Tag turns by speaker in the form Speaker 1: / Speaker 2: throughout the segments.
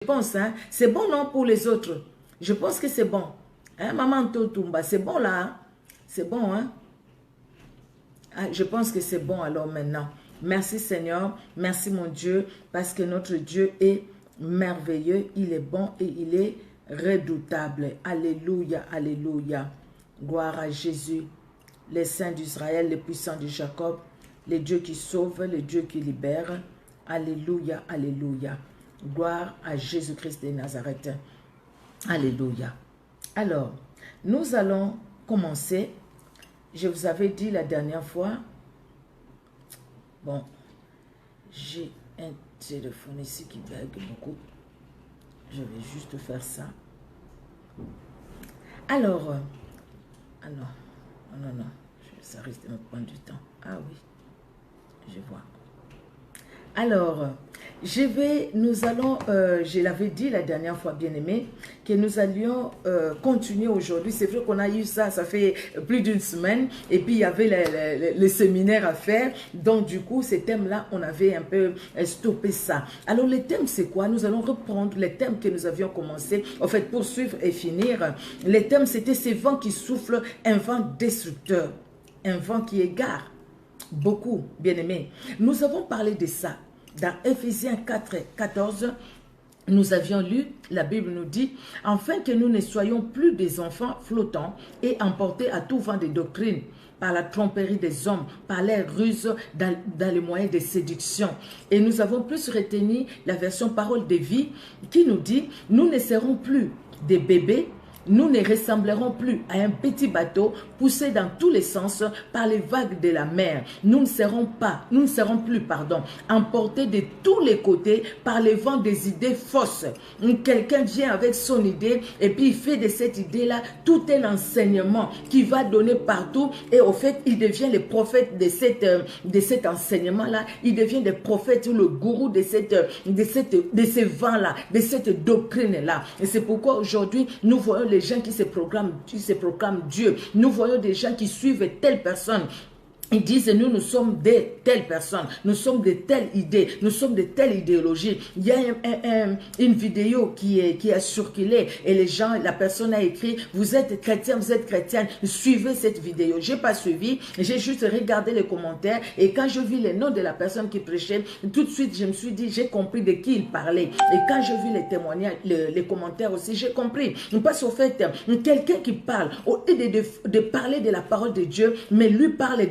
Speaker 1: pense, hein, c'est bon non pour les autres. Je pense que c'est bon. Hein, Maman Totumba, c'est bon là. Hein? C'est bon, hein? Ah, je pense que c'est bon alors maintenant. Merci Seigneur, merci mon Dieu, parce que notre Dieu est merveilleux, il est bon et il est redoutable. Alléluia, alléluia. Gloire à Jésus, les saints d'Israël, les puissants de Jacob, les dieux qui sauvent, les dieux qui libèrent. Alléluia, alléluia. Gloire à Jésus-Christ de Nazareth. Alléluia. Alors, nous allons commencer. Je vous avais dit la dernière fois, bon, j'ai un téléphone ici qui bug beaucoup. Je vais juste faire ça. Alors, non, ça risque de me prendre du temps. Ah oui, je vois. Alors, nous allons, je l'avais dit la dernière fois, bien aimé, que nous allions continuer aujourd'hui. C'est vrai qu'on a eu ça fait plus d'une semaine, et puis il y avait le séminaire à faire. Donc, du coup, ces thèmes-là, on avait un peu stoppé ça. Alors, le thème, c'est quoi? Nous allons reprendre les thèmes que nous avions commencé, en fait, poursuivre et finir. Les thèmes, c'était ces vents qui soufflent, un vent destructeur, un vent qui égare. Beaucoup, bien aimé. Nous avons parlé de ça. Dans Éphésiens 4, 14, nous avions lu, la Bible nous dit, afin que nous ne soyons plus des enfants flottants et emportés à tout vent de doctrine, par la tromperie des hommes, par les ruses dans les moyens de séduction. Et nous avons plus retenu la version parole de vie qui nous dit, nous ne serons plus des bébés, nous ne ressemblerons plus à un petit bateau poussé dans tous les sens par les vagues de la mer. Nous ne serons plus, emportés de tous les côtés par les vents des idées fausses. Quelqu'un vient avec son idée et puis il fait de cette idée-là tout un enseignement qui va donner partout et au fait, il devient le prophète de cet enseignement-là. Il devient le prophète ou le gourou de ces vents-là, de cette doctrine-là. Et c'est pourquoi aujourd'hui, nous voyons les gens qui se proclament Dieu. Nous voyons des gens qui suivent telle personne. Ils disent, nous sommes de telles personnes, nous sommes de telles idées, nous sommes de telle idéologie. Il y a une vidéo qui a circulé et la personne a écrit, vous êtes chrétien, vous êtes chrétienne, suivez cette vidéo. Je n'ai pas suivi, j'ai juste regardé les commentaires et quand je vis les noms de la personne qui prêchait, tout de suite je me suis dit, j'ai compris de qui il parlait. Et quand je vis les témoignages, les commentaires aussi, j'ai compris. Parce qu'au fait, quelqu'un qui parle, au lieu de parler de la parole de Dieu, mais lui parle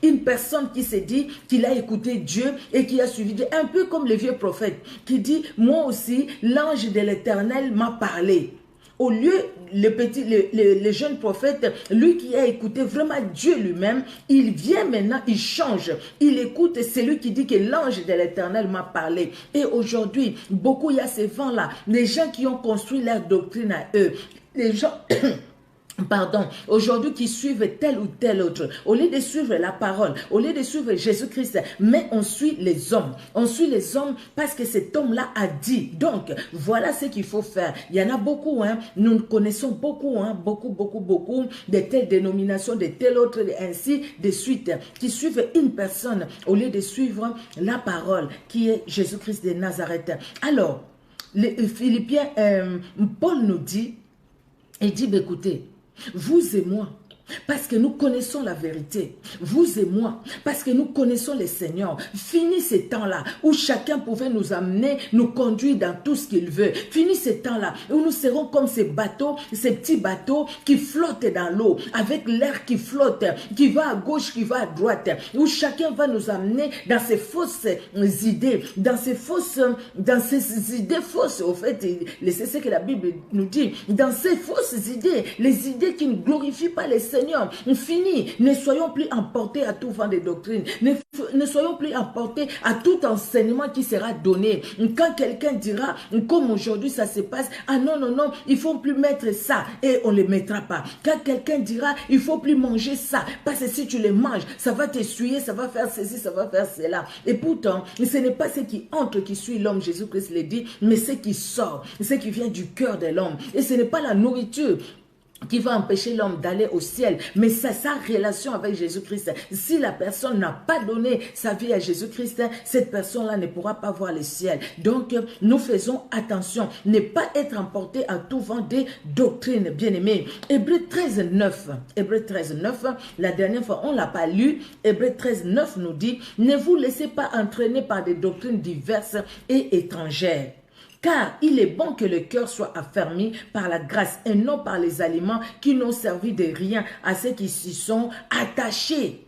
Speaker 1: une personne qui s'est dit qu'il a écouté Dieu et qui a suivi Dieu, un peu comme le vieux prophète qui dit, moi aussi, l'ange de l'Éternel m'a parlé. Au lieu, le jeune prophète, lui qui a écouté vraiment Dieu lui-même, il vient maintenant, il change, il écoute celui qui dit que l'ange de l'Éternel m'a parlé. Et aujourd'hui, beaucoup, il y a ces vents-là, les gens qui ont construit leur doctrine à eux, les gens... aujourd'hui qui suivent tel ou tel autre, au lieu de suivre la parole, au lieu de suivre Jésus-Christ, mais on suit les hommes. On suit les hommes parce que cet homme-là a dit. Donc, voilà ce qu'il faut faire. Il y en a beaucoup, hein. Nous connaissons beaucoup, hein, beaucoup de telles dénominations, de telles autres, ainsi de suite, qui suivent une personne au lieu de suivre la parole qui est Jésus-Christ de Nazareth. Alors, les Philippiens, Paul nous dit, il dit, écoutez, vous et moi, parce que nous connaissons la vérité, vous et moi, parce que nous connaissons le Seigneur. Fini ces temps-là où chacun pouvait nous amener, nous conduire dans tout ce qu'il veut. Fini ces temps-là où nous serons comme ces bateaux, ces petits bateaux qui flottent dans l'eau, avec l'air qui flotte, qui va à gauche, qui va à droite, où chacun va nous amener dans ces fausses idées, dans ces idées fausses, au fait, c'est ce que la Bible nous dit, dans ces fausses idées, les idées qui ne glorifient pas les Seigneur, fini, ne soyons plus emportés à tout vent de doctrine, ne soyons plus emportés à tout enseignement qui sera donné. Quand quelqu'un dira, comme aujourd'hui ça se passe, ah non, il ne faut plus mettre ça et on ne le mettra pas. Quand quelqu'un dira, il ne faut plus manger ça, parce que si tu le manges, ça va t'essuyer, ça va faire ceci, ça va faire cela. Et pourtant, ce n'est pas ce qui entre qui suit l'homme, Jésus-Christ l'a dit, mais ce qui sort, ce qui vient du cœur de l'homme. Et ce n'est pas la nourriture qui va empêcher l'homme d'aller au ciel, mais c'est sa relation avec Jésus-Christ. Si la personne n'a pas donné sa vie à Jésus-Christ, cette personne-là ne pourra pas voir le ciel. Donc, nous faisons attention, ne pas être emporté à tout vent des doctrines, bien-aimés. Hébreux 13, 9, Hébreux 13, 9, la dernière fois, on ne l'a pas lu. Hébreux 13, 9 nous dit, ne vous laissez pas entraîner par des doctrines diverses et étrangères. Car il est bon que le cœur soit affermi par la grâce et non par les aliments qui n'ont servi de rien à ceux qui s'y sont attachés.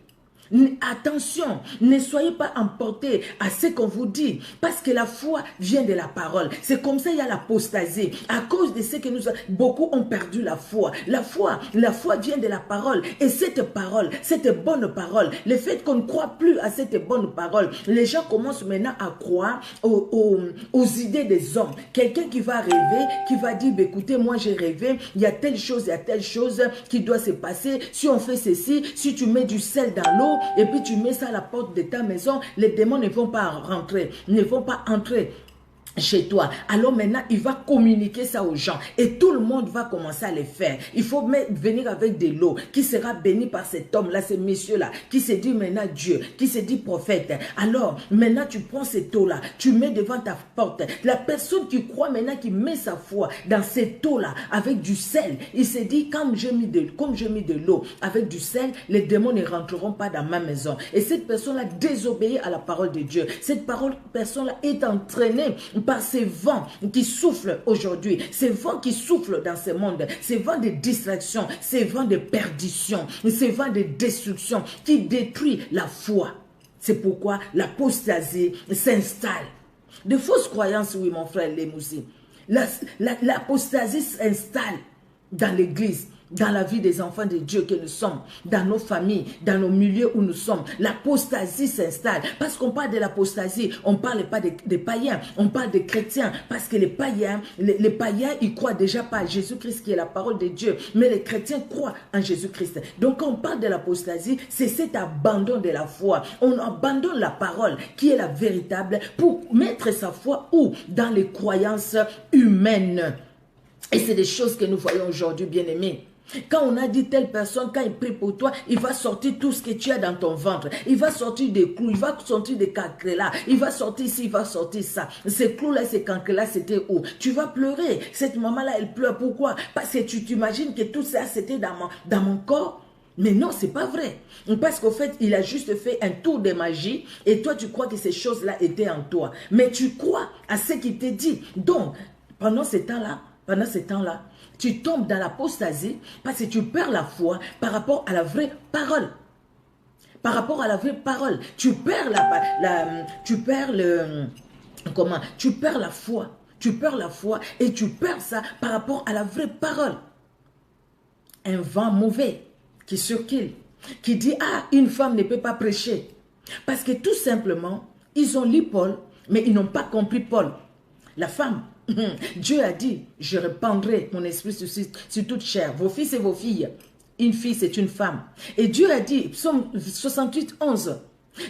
Speaker 1: Attention, ne soyez pas emportés à ce qu'on vous dit, parce que la foi vient de la parole. C'est comme ça il y a l'apostasie. À cause de ce que beaucoup ont perdu la foi. La foi vient de la parole. Et cette parole, cette bonne parole, le fait qu'on ne croit plus à cette bonne parole, les gens commencent maintenant à croire aux idées des hommes. Quelqu'un qui va rêver, qui va dire, écoutez, moi j'ai rêvé, il y a telle chose qui doit se passer. Si on fait ceci, si tu mets du sel dans l'eau, et puis tu mets ça à la porte de ta maison, les démons ne vont pas rentrer, ne vont pas entrer chez toi. Alors maintenant, il va communiquer ça aux gens et tout le monde va commencer à le faire. Il faut venir avec de l'eau qui sera bénie par cet homme-là, ce monsieur-là, qui se dit maintenant Dieu, qui se dit prophète. Alors, maintenant, tu prends cette eau-là, tu mets devant ta porte. La personne qui croit maintenant, qui met sa foi dans cette eau-là, avec du sel, il se dit, comme j'ai mis de l'eau, avec du sel, les démons ne rentreront pas dans ma maison. Et cette personne-là désobéit à la parole de Dieu. Cette personne-là est entraînée par ces vents qui soufflent aujourd'hui, ces vents qui soufflent dans ce monde, ces vents de distraction, ces vents de perdition, ces vents de destruction qui détruisent la foi. C'est pourquoi l'apostasie s'installe. De fausses croyances, oui mon frère Lemousi. L'apostasie s'installe dans l'église, dans la vie des enfants de Dieu que nous sommes, dans nos familles, dans nos milieux où nous sommes. L'apostasie s'installe. Parce qu'on parle de l'apostasie, on ne parle pas des païens, on parle des chrétiens. Parce que les païens, ils croient déjà pas à Jésus-Christ qui est la parole de Dieu. Mais les chrétiens croient en Jésus-Christ. Donc quand on parle de l'apostasie, c'est cet abandon de la foi. On abandonne la parole qui est la véritable pour mettre sa foi où? Dans les croyances humaines. Et c'est des choses que nous voyons aujourd'hui, bien-aimés. Quand on a dit telle personne, quand il prie pour toi, il va sortir tout ce que tu as dans ton ventre. Il va sortir des clous, il va sortir des cancrelats, il va sortir ci, il va sortir ça. Ces clous-là, ces cancrelats, c'était où? Tu vas pleurer. Cette maman-là, elle pleure. Pourquoi? Parce que tu t'imagines que tout ça, c'était dans mon corps. Mais non, c'est pas vrai. Parce qu'au fait, il a juste fait un tour de magie et toi, tu crois que ces choses-là étaient en toi. Mais tu crois à ce qu'il te dit. Donc, pendant ce temps-là, tu tombes dans l'apostasie parce que tu perds la foi par rapport à la vraie parole. Par rapport à la vraie parole. Tu perds la foi. Tu perds la foi et tu perds ça par rapport à la vraie parole. Un vent mauvais qui circule, qui dit, ah, une femme ne peut pas prêcher. Parce que tout simplement, ils ont lu Paul, mais ils n'ont pas compris Paul. La femme, Dieu a dit, je répandrai mon esprit sur toute chair, vos fils et vos filles. Une fille, c'est une femme. Et Dieu a dit, psaume 68, 11,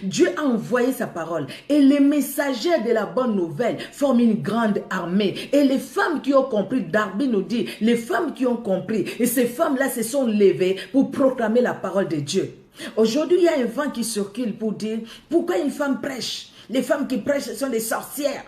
Speaker 1: Dieu a envoyé sa parole. Et les messagers de la bonne nouvelle forment une grande armée. Et les femmes qui ont compris, Darby nous dit, les femmes qui ont compris, et ces femmes-là se sont levées pour proclamer la parole de Dieu. Aujourd'hui, il y a un vent qui circule pour dire, pourquoi une femme prêche? Les femmes qui prêchent sont des sorcières.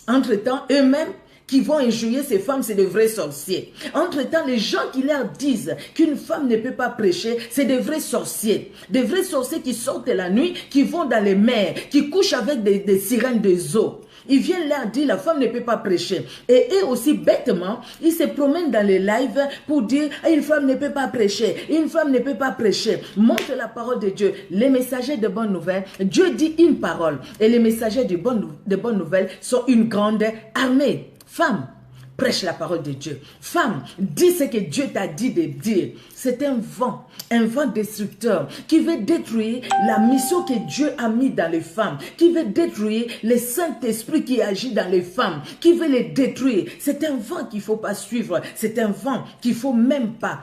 Speaker 1: Entre-temps, eux-mêmes, qui vont injurier ces femmes, c'est de vrais sorciers. Entre-temps, les gens qui leur disent qu'une femme ne peut pas prêcher, c'est de vrais sorciers. Des vrais sorciers qui sortent la nuit, qui vont dans les mers, qui couchent avec des sirènes des eaux. Ils viennent leur dire, la femme ne peut pas prêcher. Et eux aussi, bêtement, ils se promènent dans les lives pour dire, une femme ne peut pas prêcher, une femme ne peut pas prêcher. Montre la parole de Dieu. Les messagers de bonnes nouvelles, Dieu dit une parole. Et les messagers de bonnes nouvelles sont une grande armée. Femme, prêche la parole de Dieu. Femme, dis ce que Dieu t'a dit de dire. C'est un vent destructeur qui veut détruire la mission que Dieu a mis dans les femmes, qui veut détruire le Saint-Esprit qui agit dans les femmes, qui veut les détruire. C'est un vent qu'il ne faut pas suivre. C'est un vent qu'il ne faut même pas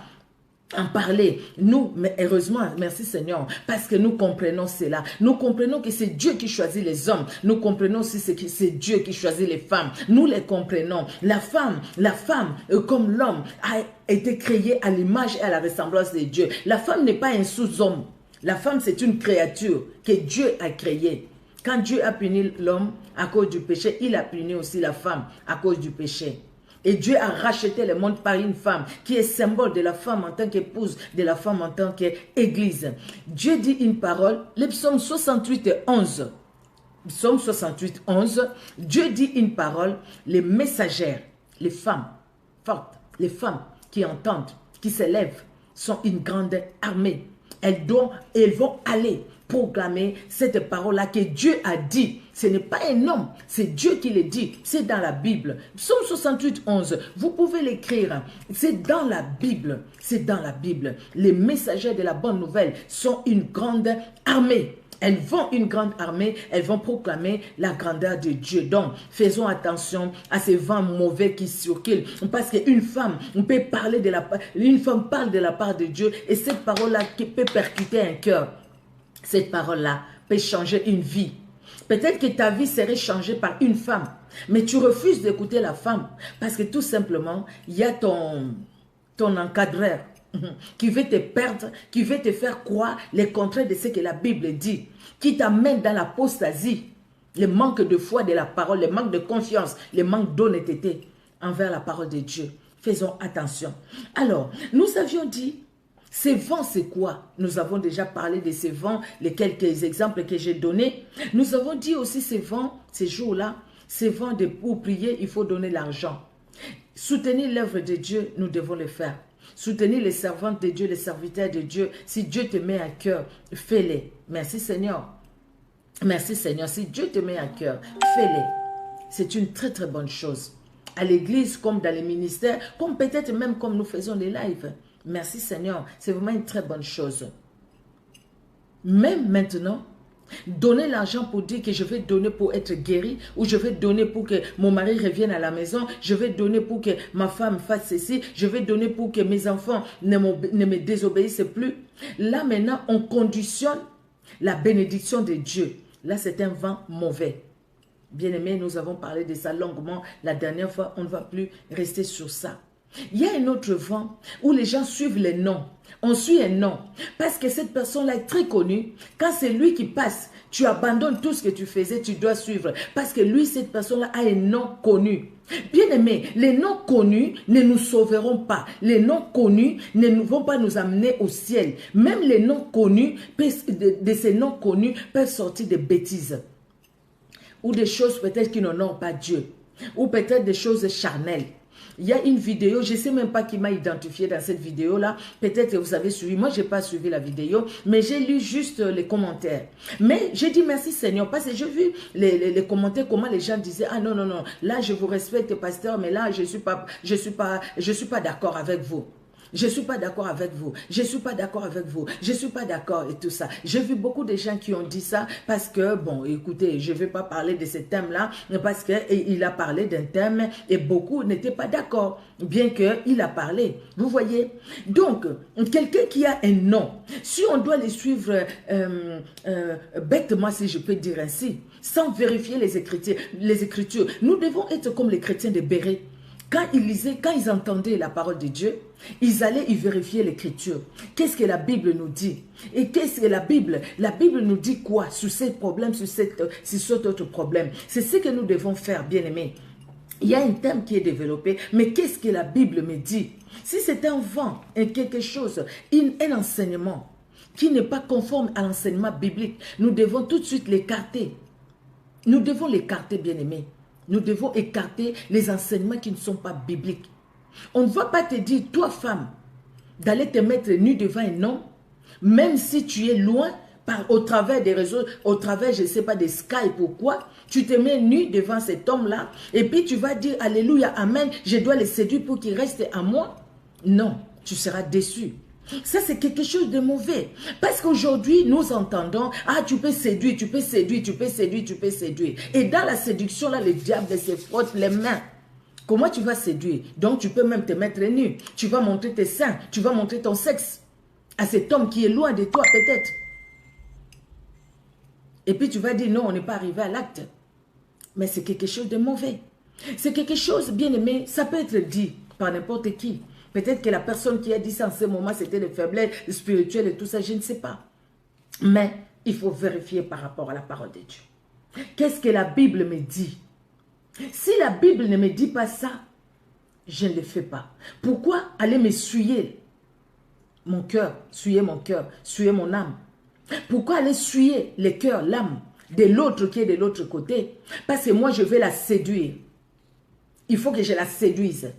Speaker 1: en parler. Nous, mais heureusement, merci Seigneur, parce que nous comprenons cela. Nous comprenons que c'est Dieu qui choisit les hommes. Nous comprenons aussi que c'est Dieu qui choisit les femmes. Nous les comprenons. La femme, comme l'homme, a été créée à l'image et à la ressemblance de Dieu. La femme n'est pas un sous-homme. La femme, c'est une créature que Dieu a créée. Quand Dieu a puni l'homme à cause du péché, il a puni aussi la femme à cause du péché. Et Dieu a racheté le monde par une femme qui est symbole de la femme en tant qu'épouse, de la femme en tant qu'église. Dieu dit une parole, le psaume 68, 11. Psaume 68, 11. Dieu dit une parole, les messagères, les femmes fortes, les femmes qui entendent, qui s'élèvent, sont une grande armée. Elles vont aller proclamer cette parole-là que Dieu a dit. Ce n'est pas un homme, c'est Dieu qui le dit. C'est dans la Bible. Psaume 68, 11. Vous pouvez l'écrire. C'est dans la Bible. C'est dans la Bible. Les messagers de la bonne nouvelle sont une grande armée. Elles vont une grande armée, elles vont proclamer la grandeur de Dieu. Donc, faisons attention à ces vents mauvais qui circulent. Parce qu'une femme, on peut parler une femme parle de la part de Dieu et cette parole-là qui peut percuter un cœur. Cette parole-là peut changer une vie. Peut-être que ta vie serait changée par une femme, mais tu refuses d'écouter la femme parce que tout simplement, il y a ton encadreur qui veut te perdre, qui veut te faire croire les contraires de ce que la Bible dit, qui t'amène dans l'apostasie, le manque de foi de la parole, le manque de confiance, le manque d'honnêteté envers la parole de Dieu. Faisons attention. Alors, nous avions dit, ces vents, c'est quoi? Nous avons déjà parlé de ces vents, les quelques exemples que j'ai donnés. Nous avons dit aussi ces vents, ces jours-là, ces vents pour prier, il faut donner l'argent. Soutenir l'œuvre de Dieu, nous devons le faire. Soutenir les servantes de Dieu, les serviteurs de Dieu. Si Dieu te met à cœur, fais-les. Merci Seigneur. Merci Seigneur. Si Dieu te met à cœur, fais-les. C'est une très très bonne chose. À l'église, comme dans les ministères, comme peut-être même comme nous faisons les lives. Merci Seigneur. C'est vraiment une très bonne chose. Même maintenant, donner l'argent pour dire que je vais donner pour être guéri, ou je vais donner pour que mon mari revienne à la maison, je vais donner pour que ma femme fasse ceci, je vais donner pour que mes enfants ne me désobéissent plus. Là maintenant, on conditionne la bénédiction de Dieu. Là, c'est un vent mauvais. Bien-aimés, nous avons parlé de ça longuement la dernière fois, on ne va plus rester sur ça. Il y a un autre vent où les gens suivent les noms. On suit un nom parce que cette personne-là est très connue. Quand c'est lui qui passe, tu abandonnes tout ce que tu faisais, tu dois suivre. Parce que lui, cette personne-là a un nom connu. Bien aimé, les noms connus ne nous sauveront pas. Les noms connus ne vont pas nous amener au ciel. Même les noms connus, de ces noms connus, peuvent sortir des bêtises. Ou des choses peut-être qui n'honorent pas Dieu. Ou peut-être des choses charnelles. Il y a une vidéo, je ne sais même pas qui m'a identifié dans cette vidéo-là. Peut-être que vous avez suivi. Moi, je n'ai pas suivi la vidéo, mais j'ai lu juste les commentaires. Mais j'ai dit merci Seigneur, parce que j'ai vu les commentaires, comment les gens disaient, ah non, non, non, là je vous respecte pasteur, mais là je suis pas d'accord avec vous. Je ne suis pas d'accord avec vous, je ne suis pas d'accord avec vous, je ne suis pas d'accord et tout ça. J'ai vu beaucoup de gens qui ont dit ça parce que, bon, écoutez, je ne vais pas parler de ce thème-là parce qu'il a parlé d'un thème et beaucoup n'étaient pas d'accord, bien qu'il a parlé. Vous voyez? Donc, quelqu'un qui a un nom, si on doit les suivre bêtement, si je peux dire ainsi, sans vérifier les Écritures, nous devons être comme les chrétiens de Béret. Quand ils lisaient, quand ils entendaient la parole de Dieu, ils allaient y vérifier l'écriture. Qu'est-ce que la Bible nous dit? Et qu'est-ce que la Bible nous dit quoi sur ces problèmes, sur cet autre problème? C'est ce que nous devons faire, bien-aimés. Il y a un thème qui est développé, mais qu'est-ce que la Bible me dit? Si c'est un vent, quelque chose, un enseignement qui n'est pas conforme à l'enseignement biblique, nous devons tout de suite l'écarter. Nous devons l'écarter, bien-aimés. Nous devons écarter les enseignements qui ne sont pas bibliques. On ne va pas te dire, toi femme, d'aller te mettre nu devant un homme, même si tu es loin, au travers des réseaux, au travers, je ne sais pas, des Skype ou quoi, tu te mets nu devant cet homme-là, et puis tu vas dire, alléluia, amen, je dois le séduire pour qu'il reste à moi. Non, tu seras déçu. Ça, c'est quelque chose de mauvais. Parce qu'aujourd'hui, nous entendons, ah, tu peux séduire, tu peux séduire, tu peux séduire, tu peux séduire. Et dans la séduction, là, le diable se frotte les mains. Comment tu vas séduire? Donc tu peux même te mettre nu. Tu vas montrer tes seins, tu vas montrer ton sexe à cet homme qui est loin de toi peut-être. Et puis tu vas dire non, on n'est pas arrivé à l'acte. Mais c'est quelque chose de mauvais. C'est quelque chose, bien aimé, ça peut être dit par n'importe qui. Peut-être que la personne qui a dit ça en ce moment, c'était des faiblesses spirituelles et tout ça, je ne sais pas. Mais il faut vérifier par rapport à la parole de Dieu. Qu'est-ce que la Bible me dit? Si la Bible ne me dit pas ça, je ne le fais pas. Pourquoi aller me souiller mon cœur, souiller mon âme? Pourquoi aller souiller le cœur, l'âme de l'autre qui est de l'autre côté? Parce que moi, je vais la séduire. Il faut que je la séduise.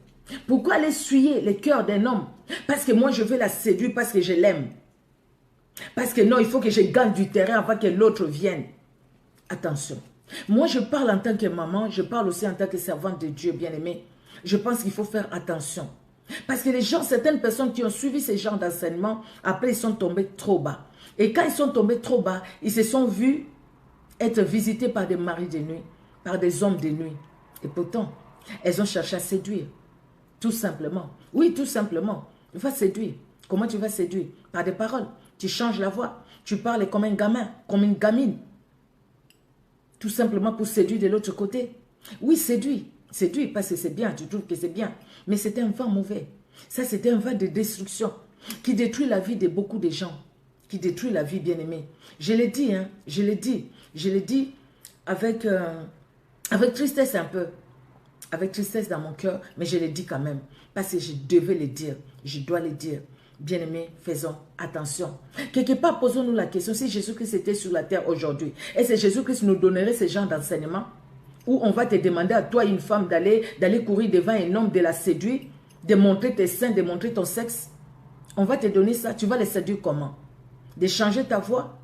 Speaker 1: Pourquoi aller souiller le cœur d'un homme? Parce que moi, je vais la séduire parce que je l'aime. Parce que non, il faut que je gagne du terrain avant que l'autre vienne. Attention. Moi, je parle en tant que maman, je parle aussi en tant que servante de Dieu, bien-aimé. Je pense qu'il faut faire attention. Parce que les gens, certaines personnes qui ont suivi ces genres d'enseignement, après, ils sont tombés trop bas. Et quand ils sont tombés trop bas, ils se sont vus être visités par des maris de nuit, par des hommes de nuit. Et pourtant, elles ont cherché à séduire. Tout simplement. Oui, tout simplement. Tu vas séduire. Comment tu vas séduire? Par des paroles. Tu changes la voix. Tu parles comme un gamin, comme une gamine. Tout simplement pour séduire de l'autre côté. Oui, séduire. Séduire parce que c'est bien, tu trouves que c'est bien. Mais c'est un vent mauvais. Ça, c'est un vent de destruction qui détruit la vie de beaucoup de gens. Qui détruit la vie, bien-aimée. Je l'ai dit, hein. Je l'ai dit. Je l'ai dit avec tristesse un peu. Avec tristesse dans mon cœur, mais je l'ai dit quand même. Parce que je devais le dire. Je dois le dire. Bien-aimés, faisons attention. Quelque part, posons-nous la question, si Jésus-Christ était sur la terre aujourd'hui, est-ce que Jésus-Christ nous donnerait ce genre d'enseignement où on va te demander à toi, une femme, d'aller courir devant un homme, de la séduire, de montrer tes seins, de montrer ton sexe? On va te donner ça. Tu vas le séduire comment? De changer ta voix?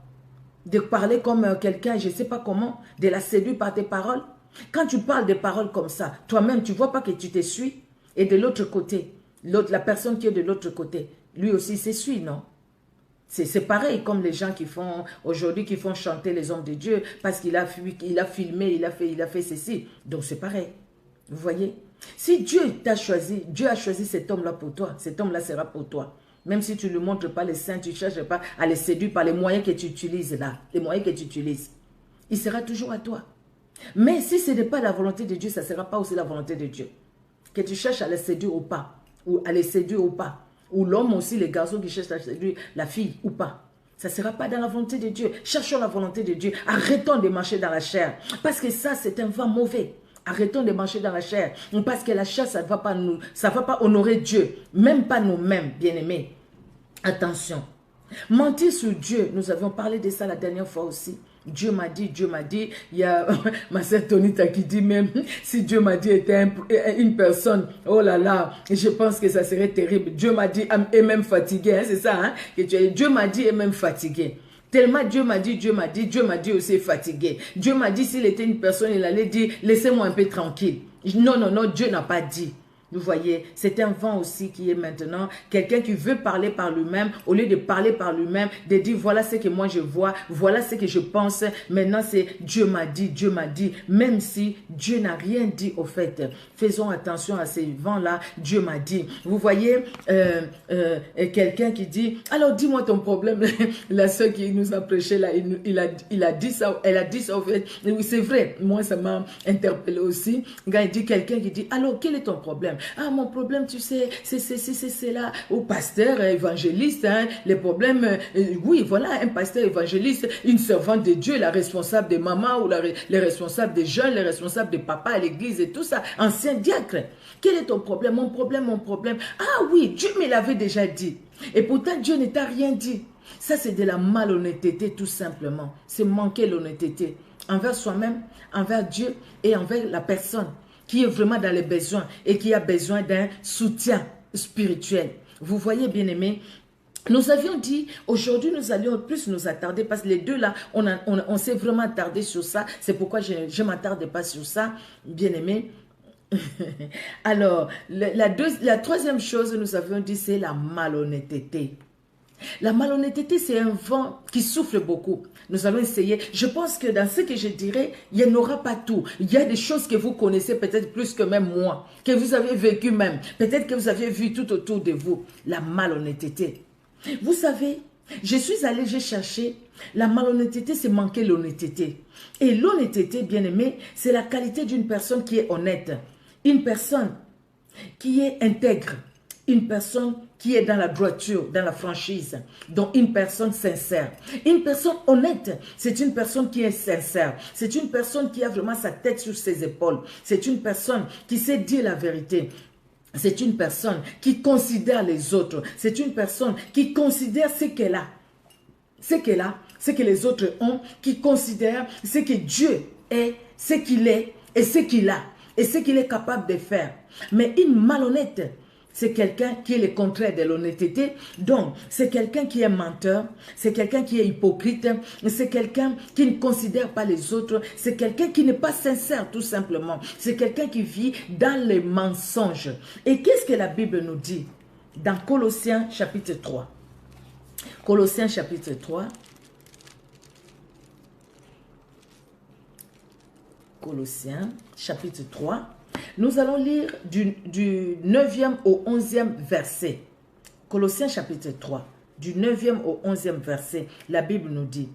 Speaker 1: De parler comme quelqu'un, je ne sais pas comment, de la séduire par tes paroles? Quand tu parles de paroles comme ça, toi-même, tu ne vois pas que tu t'essuies. Et de l'autre côté, la personne qui est de l'autre côté, lui aussi s'essuie, non? C'est pareil comme les gens qui font aujourd'hui, qui font chanter les hommes de Dieu parce qu'il a filmé, il a fait ceci. Donc c'est pareil. Vous voyez? Si Dieu t'a choisi, Dieu a choisi cet homme-là pour toi. Cet homme-là sera pour toi. Même si tu ne lui montres pas les seins, tu ne cherches pas à les séduire par les moyens que tu utilises là. Les moyens que tu utilises. Il sera toujours à toi. Mais si ce n'est pas la volonté de Dieu, ça ne sera pas aussi la volonté de Dieu. Que tu cherches à les séduire ou pas. Ou à les séduire ou pas. Ou l'homme aussi, les garçons qui cherchent à séduire la fille ou pas. Ça ne sera pas dans la volonté de Dieu. Cherchons la volonté de Dieu. Arrêtons de marcher dans la chair. Parce que ça, c'est un vent mauvais. Arrêtons de marcher dans la chair. Parce que la chair, ça ne va pas honorer Dieu. Même pas nous-mêmes, bien-aimés. Attention. Mentir sur Dieu, nous avions parlé de ça la dernière fois aussi. Dieu m'a dit, il y a ma sœur Tonita qui dit même, si Dieu m'a dit était une personne, oh là là, je pense que ça serait terrible. Dieu m'a dit, et même fatigué, hein, c'est ça, hein, que Dieu m'a dit, et même fatigué. Tellement Dieu m'a dit aussi fatigué. Dieu m'a dit, s'il était une personne, il allait dire, laissez-moi un peu tranquille. Non, non, non, Dieu n'a pas dit. Vous voyez, c'est un vent aussi qui est maintenant, quelqu'un qui veut parler par lui-même, au lieu de parler par lui-même, de dire voilà ce que moi je vois, voilà ce que je pense, maintenant c'est Dieu m'a dit, même si Dieu n'a rien dit au fait. Faisons attention à ces vents-là, Dieu m'a dit. Vous voyez, quelqu'un qui dit, alors dis-moi ton problème, la soeur qui nous a prêché là, il a dit ça, elle a dit ça au fait, oui c'est vrai, moi ça m'a interpellé aussi, quand il dit quelqu'un qui dit, alors quel est ton problème? Ah, mon problème, tu sais, c'est là, au pasteur, évangéliste, hein, les problèmes, oui, voilà, un pasteur évangéliste, une servante de Dieu, la responsable des mamans, ou les responsables des jeunes, les responsables des papas à l'église et tout ça, ancien diacre. Quel est ton problème? Mon problème. Ah oui, Dieu me l'avait déjà dit. Et pourtant, Dieu ne t'a rien dit. Ça, c'est de la malhonnêteté, tout simplement. C'est manquer l'honnêteté envers soi-même, envers Dieu et envers la personne qui est vraiment dans les besoins et qui a besoin d'un soutien spirituel. Vous voyez, bien-aimés, nous avions dit, aujourd'hui nous allions plus nous attarder, parce que les deux là, on s'est vraiment attardé sur ça, c'est pourquoi je ne m'attarde pas sur ça, bien-aimés. Alors, la troisième chose, nous avions dit, c'est la malhonnêteté. La malhonnêteté, c'est un vent qui souffle beaucoup. Nous allons essayer. Je pense que dans ce que je dirais, il n'y en aura pas tout. Il y a des choses que vous connaissez peut-être plus que même moi, que vous avez vécu même. Peut-être que vous avez vu tout autour de vous. La malhonnêteté. Vous savez, je suis allée, j'ai cherché. La malhonnêteté, c'est manquer l'honnêteté. Et l'honnêteté, bien aimé, c'est la qualité d'une personne qui est honnête. Une personne qui est intègre. Une personne qui est dans la droiture, dans la franchise. Donc une personne sincère. Une personne honnête, c'est une personne qui est sincère. C'est une personne qui a vraiment sa tête sur ses épaules. C'est une personne qui sait dire la vérité. C'est une personne qui considère les autres. C'est une personne qui considère ce qu'elle a. Ce qu'elle a, ce que les autres ont, qui considère ce que Dieu est, ce qu'il est et ce qu'il a. Et ce qu'il est capable de faire. Mais une malhonnête, c'est quelqu'un qui est le contraire de l'honnêteté. Donc, c'est quelqu'un qui est menteur, c'est quelqu'un qui est hypocrite, c'est quelqu'un qui ne considère pas les autres, c'est quelqu'un qui n'est pas sincère tout simplement. C'est quelqu'un qui vit dans les mensonges. Et qu'est-ce que la Bible nous dit dans Colossiens chapitre 3? Colossiens chapitre 3. Colossiens chapitre 3. Nous allons lire du 9e au 11e verset. Colossiens chapitre 3, du 9e au 11e verset, la Bible nous dit: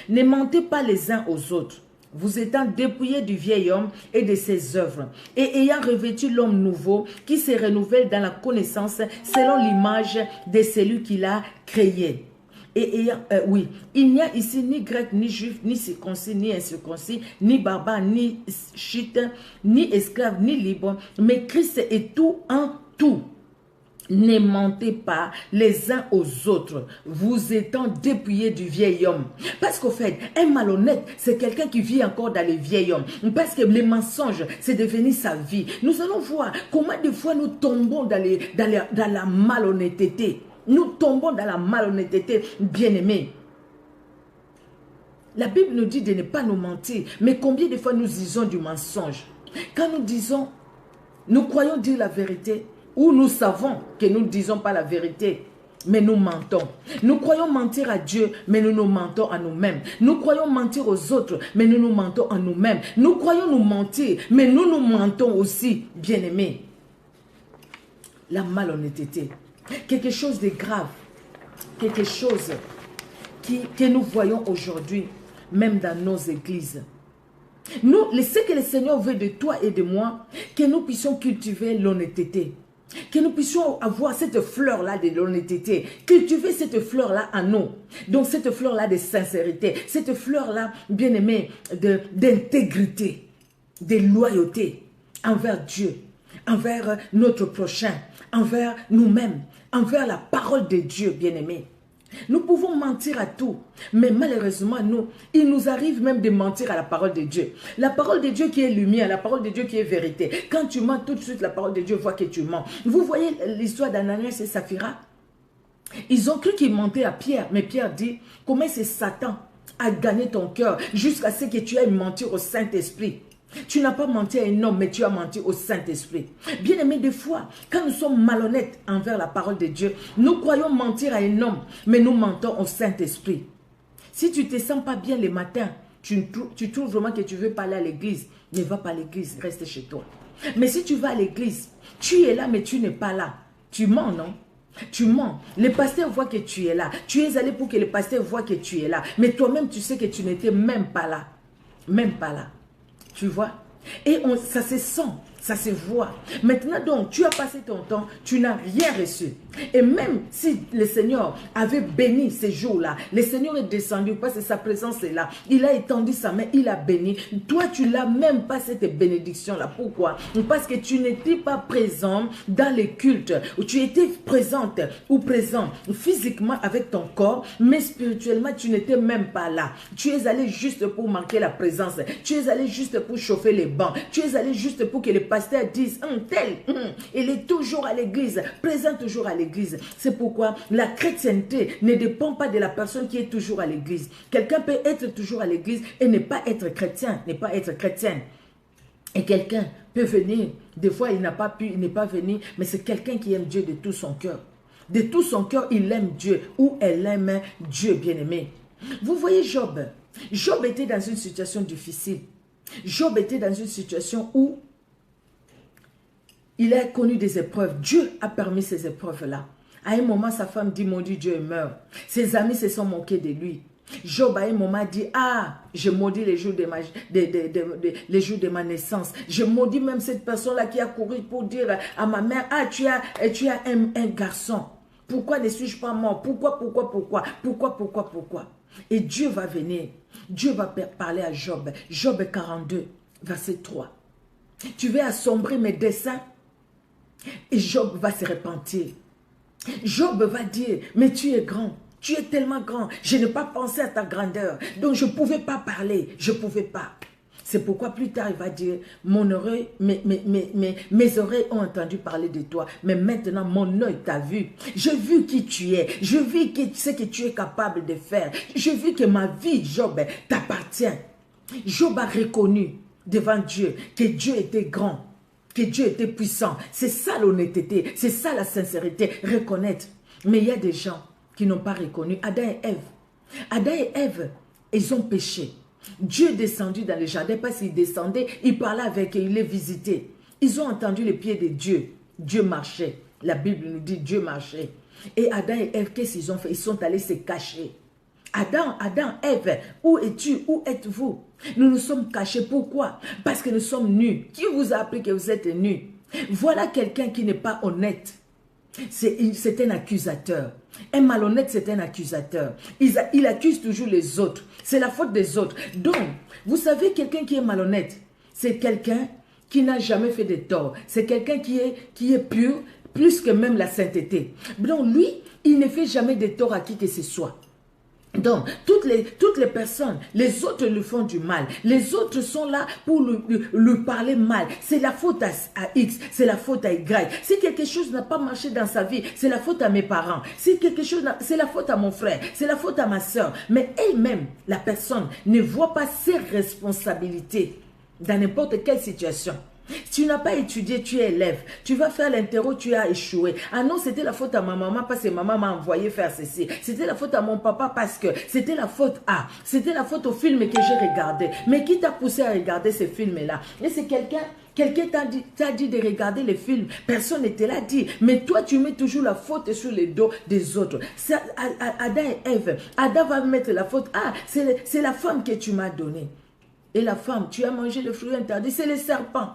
Speaker 1: ne mentez pas les uns aux autres, vous étant dépouillés du vieil homme et de ses œuvres, et ayant revêtu l'homme nouveau qui se renouvelle dans la connaissance selon l'image de celui qui l'a créé. Oui, il n'y a ici ni grec, ni juif, ni circoncis, ni incirconcis, ni barbare, ni chite, ni esclave, ni libre, mais Christ est tout en tout. Ne mentez pas les uns aux autres, vous étant dépouillés du vieil homme. Parce qu'au fait, un malhonnête, c'est quelqu'un qui vit encore dans le vieil homme. Parce que les mensonges, c'est devenu sa vie. Nous allons voir comment des fois nous tombons dans la malhonnêteté. Nous tombons dans la malhonnêteté, bien-aimés. La Bible nous dit de ne pas nous mentir. Mais combien de fois nous disons du mensonge? Quand nous disons, nous croyons dire la vérité, ou nous savons que nous ne disons pas la vérité, mais nous mentons. Nous croyons mentir à Dieu, mais nous nous mentons à nous-mêmes. Nous croyons mentir aux autres, mais nous nous mentons à nous-mêmes. Nous croyons nous mentir, mais nous nous mentons aussi, bien-aimés. La malhonnêteté. Quelque chose de grave, quelque chose que nous voyons aujourd'hui, même dans nos églises. Nous, ce que le Seigneur veut de toi et de moi, que nous puissions cultiver l'honnêteté, que nous puissions avoir cette fleur-là de l'honnêteté, cultiver cette fleur-là en nous. Donc cette fleur-là de sincérité, cette fleur-là, bien-aimée, d'intégrité, de loyauté envers Dieu, envers notre prochain, envers nous-mêmes, envers la parole de Dieu, bien-aimé. Nous pouvons mentir à tout, mais malheureusement, il nous arrive même de mentir à la parole de Dieu. La parole de Dieu qui est lumière, la parole de Dieu qui est vérité. Quand tu mens, tout de suite, la parole de Dieu voit que tu mens. Vous voyez l'histoire d'Ananias et Saphira? Ils ont cru qu'ils mentaient à Pierre, mais Pierre dit, comment c'est Satan a gagné ton cœur jusqu'à ce que tu ailles mentir au Saint-Esprit? Tu n'as pas menti à un homme, mais tu as menti au Saint-Esprit. Bien aimé, des fois, quand nous sommes malhonnêtes envers la parole de Dieu, nous croyons mentir à un homme, mais nous mentons au Saint-Esprit. Si tu ne te sens pas bien le matin, tu trouves vraiment que tu veux pas aller à l'église, ne va pas à l'église, reste chez toi. Mais si tu vas à l'église, tu es là, mais tu n'es pas là. Tu mens, non? Tu mens. Le pasteur voit que tu es là. Tu es allé pour que le pasteur voit que tu es là. Mais toi-même, tu sais que tu n'étais même pas là. Même pas là. Tu vois? Et ça se sent, ça se voit. Maintenant donc, tu as passé ton temps, tu n'as rien reçu. Et même si le Seigneur avait béni ces jours-là, le Seigneur est descendu parce que sa présence est là. Il a étendu sa main, il a béni. Toi, tu n'as même pas cette bénédiction-là. Pourquoi? Parce que tu n'étais pas présent dans les cultes, où tu étais présente ou présent physiquement avec ton corps, mais spirituellement, tu n'étais même pas là. Tu es allé juste pour marquer la présence. Tu es allé juste pour chauffer les bancs. Tu es allé juste pour que les pasteurs disent, il est toujours à l'église, présent toujours à l'église. C'est pourquoi la chrétienté ne dépend pas de la personne qui est toujours à l'église. Quelqu'un peut être toujours à l'église et ne pas être chrétien, ne pas être chrétienne. Et quelqu'un peut venir, des fois il n'a pas pu, il n'est pas venu, mais c'est quelqu'un qui aime Dieu de tout son cœur. De tout son cœur, il aime Dieu ou elle aime Dieu, bien-aimé. Vous voyez Job. Job était dans une situation difficile. Job était dans une situation où il a connu des épreuves. Dieu a permis ces épreuves-là. À un moment, sa femme dit, maudit Dieu et meurt. Ses amis se sont moqués de lui. Job, à un moment, dit, ah, je maudis les jours les jours de ma naissance. Je maudis même cette personne-là qui a couru pour dire à ma mère, ah, tu as un garçon. Pourquoi ne suis-je pas mort? Pourquoi? Et Dieu va venir. Dieu va parler à Job. Job 42, verset 3. Tu vas assombrir mes desseins et Job va se repentir. Job va dire, mais tu es grand. Tu es tellement grand. Je n'ai pas pensé à ta grandeur. Donc je ne pouvais pas parler. Je ne pouvais pas. C'est pourquoi plus tard il va dire, mon oreille, mes oreilles ont entendu parler de toi. Mais maintenant mon œil t'a vu. J'ai vu qui tu es. Je vis ce que tu es capable de faire. Je vis que ma vie, Job, t'appartient. Job a reconnu devant Dieu que Dieu était grand. Que Dieu était puissant. C'est ça l'honnêteté. C'est ça la sincérité. Reconnaître. Mais il y a des gens qui n'ont pas reconnu Adam et Ève. Adam et Ève, ils ont péché. Dieu est descendu dans le jardin parce qu'il descendait, il parlait avec eux, il les visitait. Ils ont entendu les pieds de Dieu. Dieu marchait. La Bible nous dit Dieu marchait. Et Adam et Ève, qu'est-ce qu'ils ont fait? Ils sont allés se cacher. Adam, Ève, où es-tu? Où êtes-vous? Nous nous sommes cachés. Pourquoi? Parce que nous sommes nus. Qui vous a appris que vous êtes nus? Voilà quelqu'un qui n'est pas honnête. C'est un accusateur. Un malhonnête, c'est un accusateur. Il accuse toujours les autres. C'est la faute des autres. Donc, vous savez, quelqu'un qui est malhonnête, c'est quelqu'un qui n'a jamais fait de tort. C'est quelqu'un qui est pur, plus que même la sainteté. Donc, lui, il ne fait jamais de tort à qui que ce soit. Donc, toutes les personnes, les autres lui font du mal. Les autres sont là pour lui parler mal. C'est la faute à X, c'est la faute à Y. Si quelque chose n'a pas marché dans sa vie, c'est la faute à mes parents. Si quelque chose, c'est la faute à mon frère, c'est la faute à ma soeur. Mais elle-même, la personne, ne voit pas ses responsabilités dans n'importe quelle situation. Tu n'as pas étudié, tu es élève. Tu vas faire l'interro, tu as échoué. Ah non, c'était la faute à ma maman parce que maman m'a envoyé faire ceci. C'était la faute à mon papa parce que c'était la faute à. C'était la faute au film que j'ai regardé. Mais qui t'a poussé à regarder ce film-là? Et c'est quelqu'un t'a dit de regarder les films. Personne ne te l'a dit. Mais toi, tu mets toujours la faute sur les dos des autres. Adam et Ève. Adam va mettre la faute. Ah, c'est la femme que tu m'as donnée. Et la femme, tu as mangé le fruit interdit. C'est le serpent.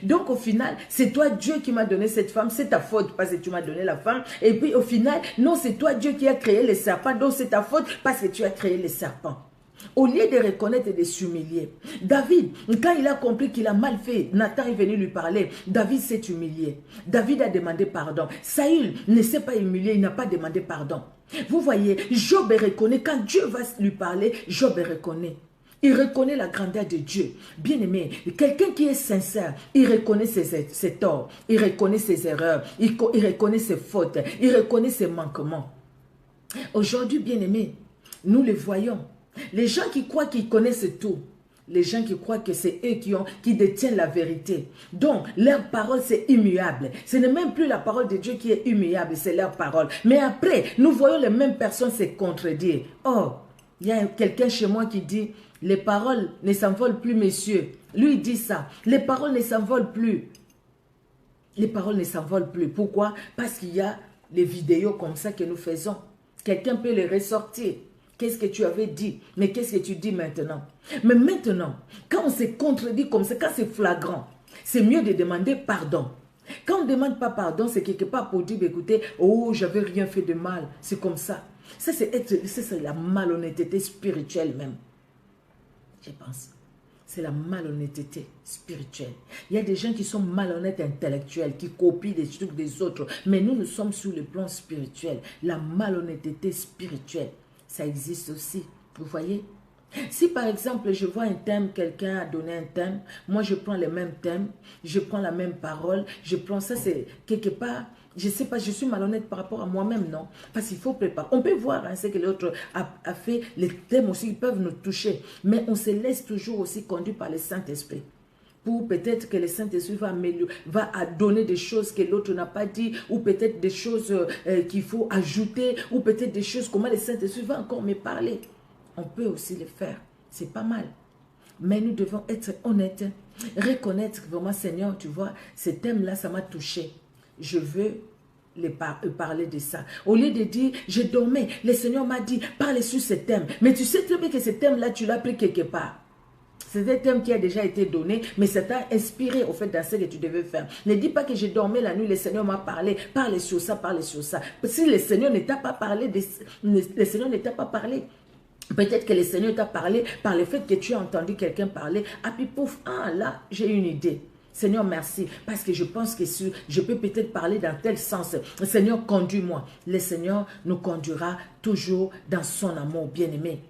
Speaker 1: Donc au final, c'est toi Dieu qui m'a donné cette femme, c'est ta faute parce que tu m'as donné la femme. Et puis au final, non, c'est toi Dieu qui a créé les serpents, donc c'est ta faute parce que tu as créé les serpents. Au lieu de reconnaître et de s'humilier, David, quand il a compris qu'il a mal fait, Nathan est venu lui parler, David s'est humilié. David a demandé pardon. Saül ne s'est pas humilié, il n'a pas demandé pardon. Vous voyez, Job reconnaît, quand Dieu va lui parler, Job reconnaît. Il reconnaît la grandeur de Dieu. Bien-aimé, quelqu'un qui est sincère, il reconnaît ses torts, il reconnaît ses erreurs, il reconnaît ses fautes, il reconnaît ses manquements. Aujourd'hui, bien-aimé, nous le voyons. Les gens qui croient qu'ils connaissent tout, les gens qui croient que c'est eux qui détiennent la vérité. Donc, leur parole, c'est immuable. Ce n'est même plus la parole de Dieu qui est immuable, c'est leur parole. Mais après, nous voyons les mêmes personnes se contredire. Oh, il y a quelqu'un chez moi qui dit... Les paroles ne s'envolent plus, messieurs. Lui, il dit ça. Les paroles ne s'envolent plus. Les paroles ne s'envolent plus. Pourquoi? Parce qu'il y a les vidéos comme ça que nous faisons. Quelqu'un peut les ressortir. Qu'est-ce que tu avais dit? Mais qu'est-ce que tu dis maintenant? Mais maintenant, quand on se contredit comme ça, quand c'est flagrant, c'est mieux de demander pardon. Quand on ne demande pas pardon, c'est quelque part pour dire, écoutez, oh, j'avais rien fait de mal. C'est comme ça. Ça, c'est la malhonnêteté spirituelle même. Je pense. C'est la malhonnêteté spirituelle. Il y a des gens qui sont malhonnêtes intellectuels, qui copient des trucs des autres. Mais nous sommes sur le plan spirituel. La malhonnêteté spirituelle, ça existe aussi. Vous voyez? Si par exemple, je vois un thème, quelqu'un a donné un thème, moi je prends le même thème, je prends la même parole, je prends ça, c'est quelque part... Je ne sais pas, je suis malhonnête par rapport à moi-même, non? Parce qu'il faut préparer. On peut voir ce que l'autre a fait. Les thèmes aussi, ils peuvent nous toucher. Mais on se laisse toujours aussi conduire par le Saint-Esprit. pour peut-être que le Saint-Esprit va donner des choses que l'autre n'a pas dit, ou peut-être des choses qu'il faut ajouter, ou peut-être des choses comment le Saint-Esprit va encore me parler. On peut aussi le faire, c'est pas mal. Mais nous devons être honnêtes, reconnaître vraiment, Seigneur, tu vois, ce thème-là, ça m'a touché. Je veux parler de ça. Au lieu de dire, je dormais, le Seigneur m'a dit, parle sur ce thème. Mais tu sais très bien que ce thème-là, tu l'as pris quelque part. C'est un thème qui a déjà été donné, mais ça t'a inspiré au fait dans ce que tu devais faire. Ne dis pas que j'ai dormi la nuit, le Seigneur m'a parlé, parle sur ça, parle sur ça. Si le Seigneur ne t'a pas parlé, le Seigneur ne t'a pas parlé. Peut-être que le Seigneur t'a parlé par le fait que tu as entendu quelqu'un parler. Ah puis pouf, ah là, j'ai une idée. Seigneur, merci, parce que je pense que je peux peut-être parler dans tel sens. Seigneur, conduis-moi. Le Seigneur nous conduira toujours dans son amour, bien-aimé.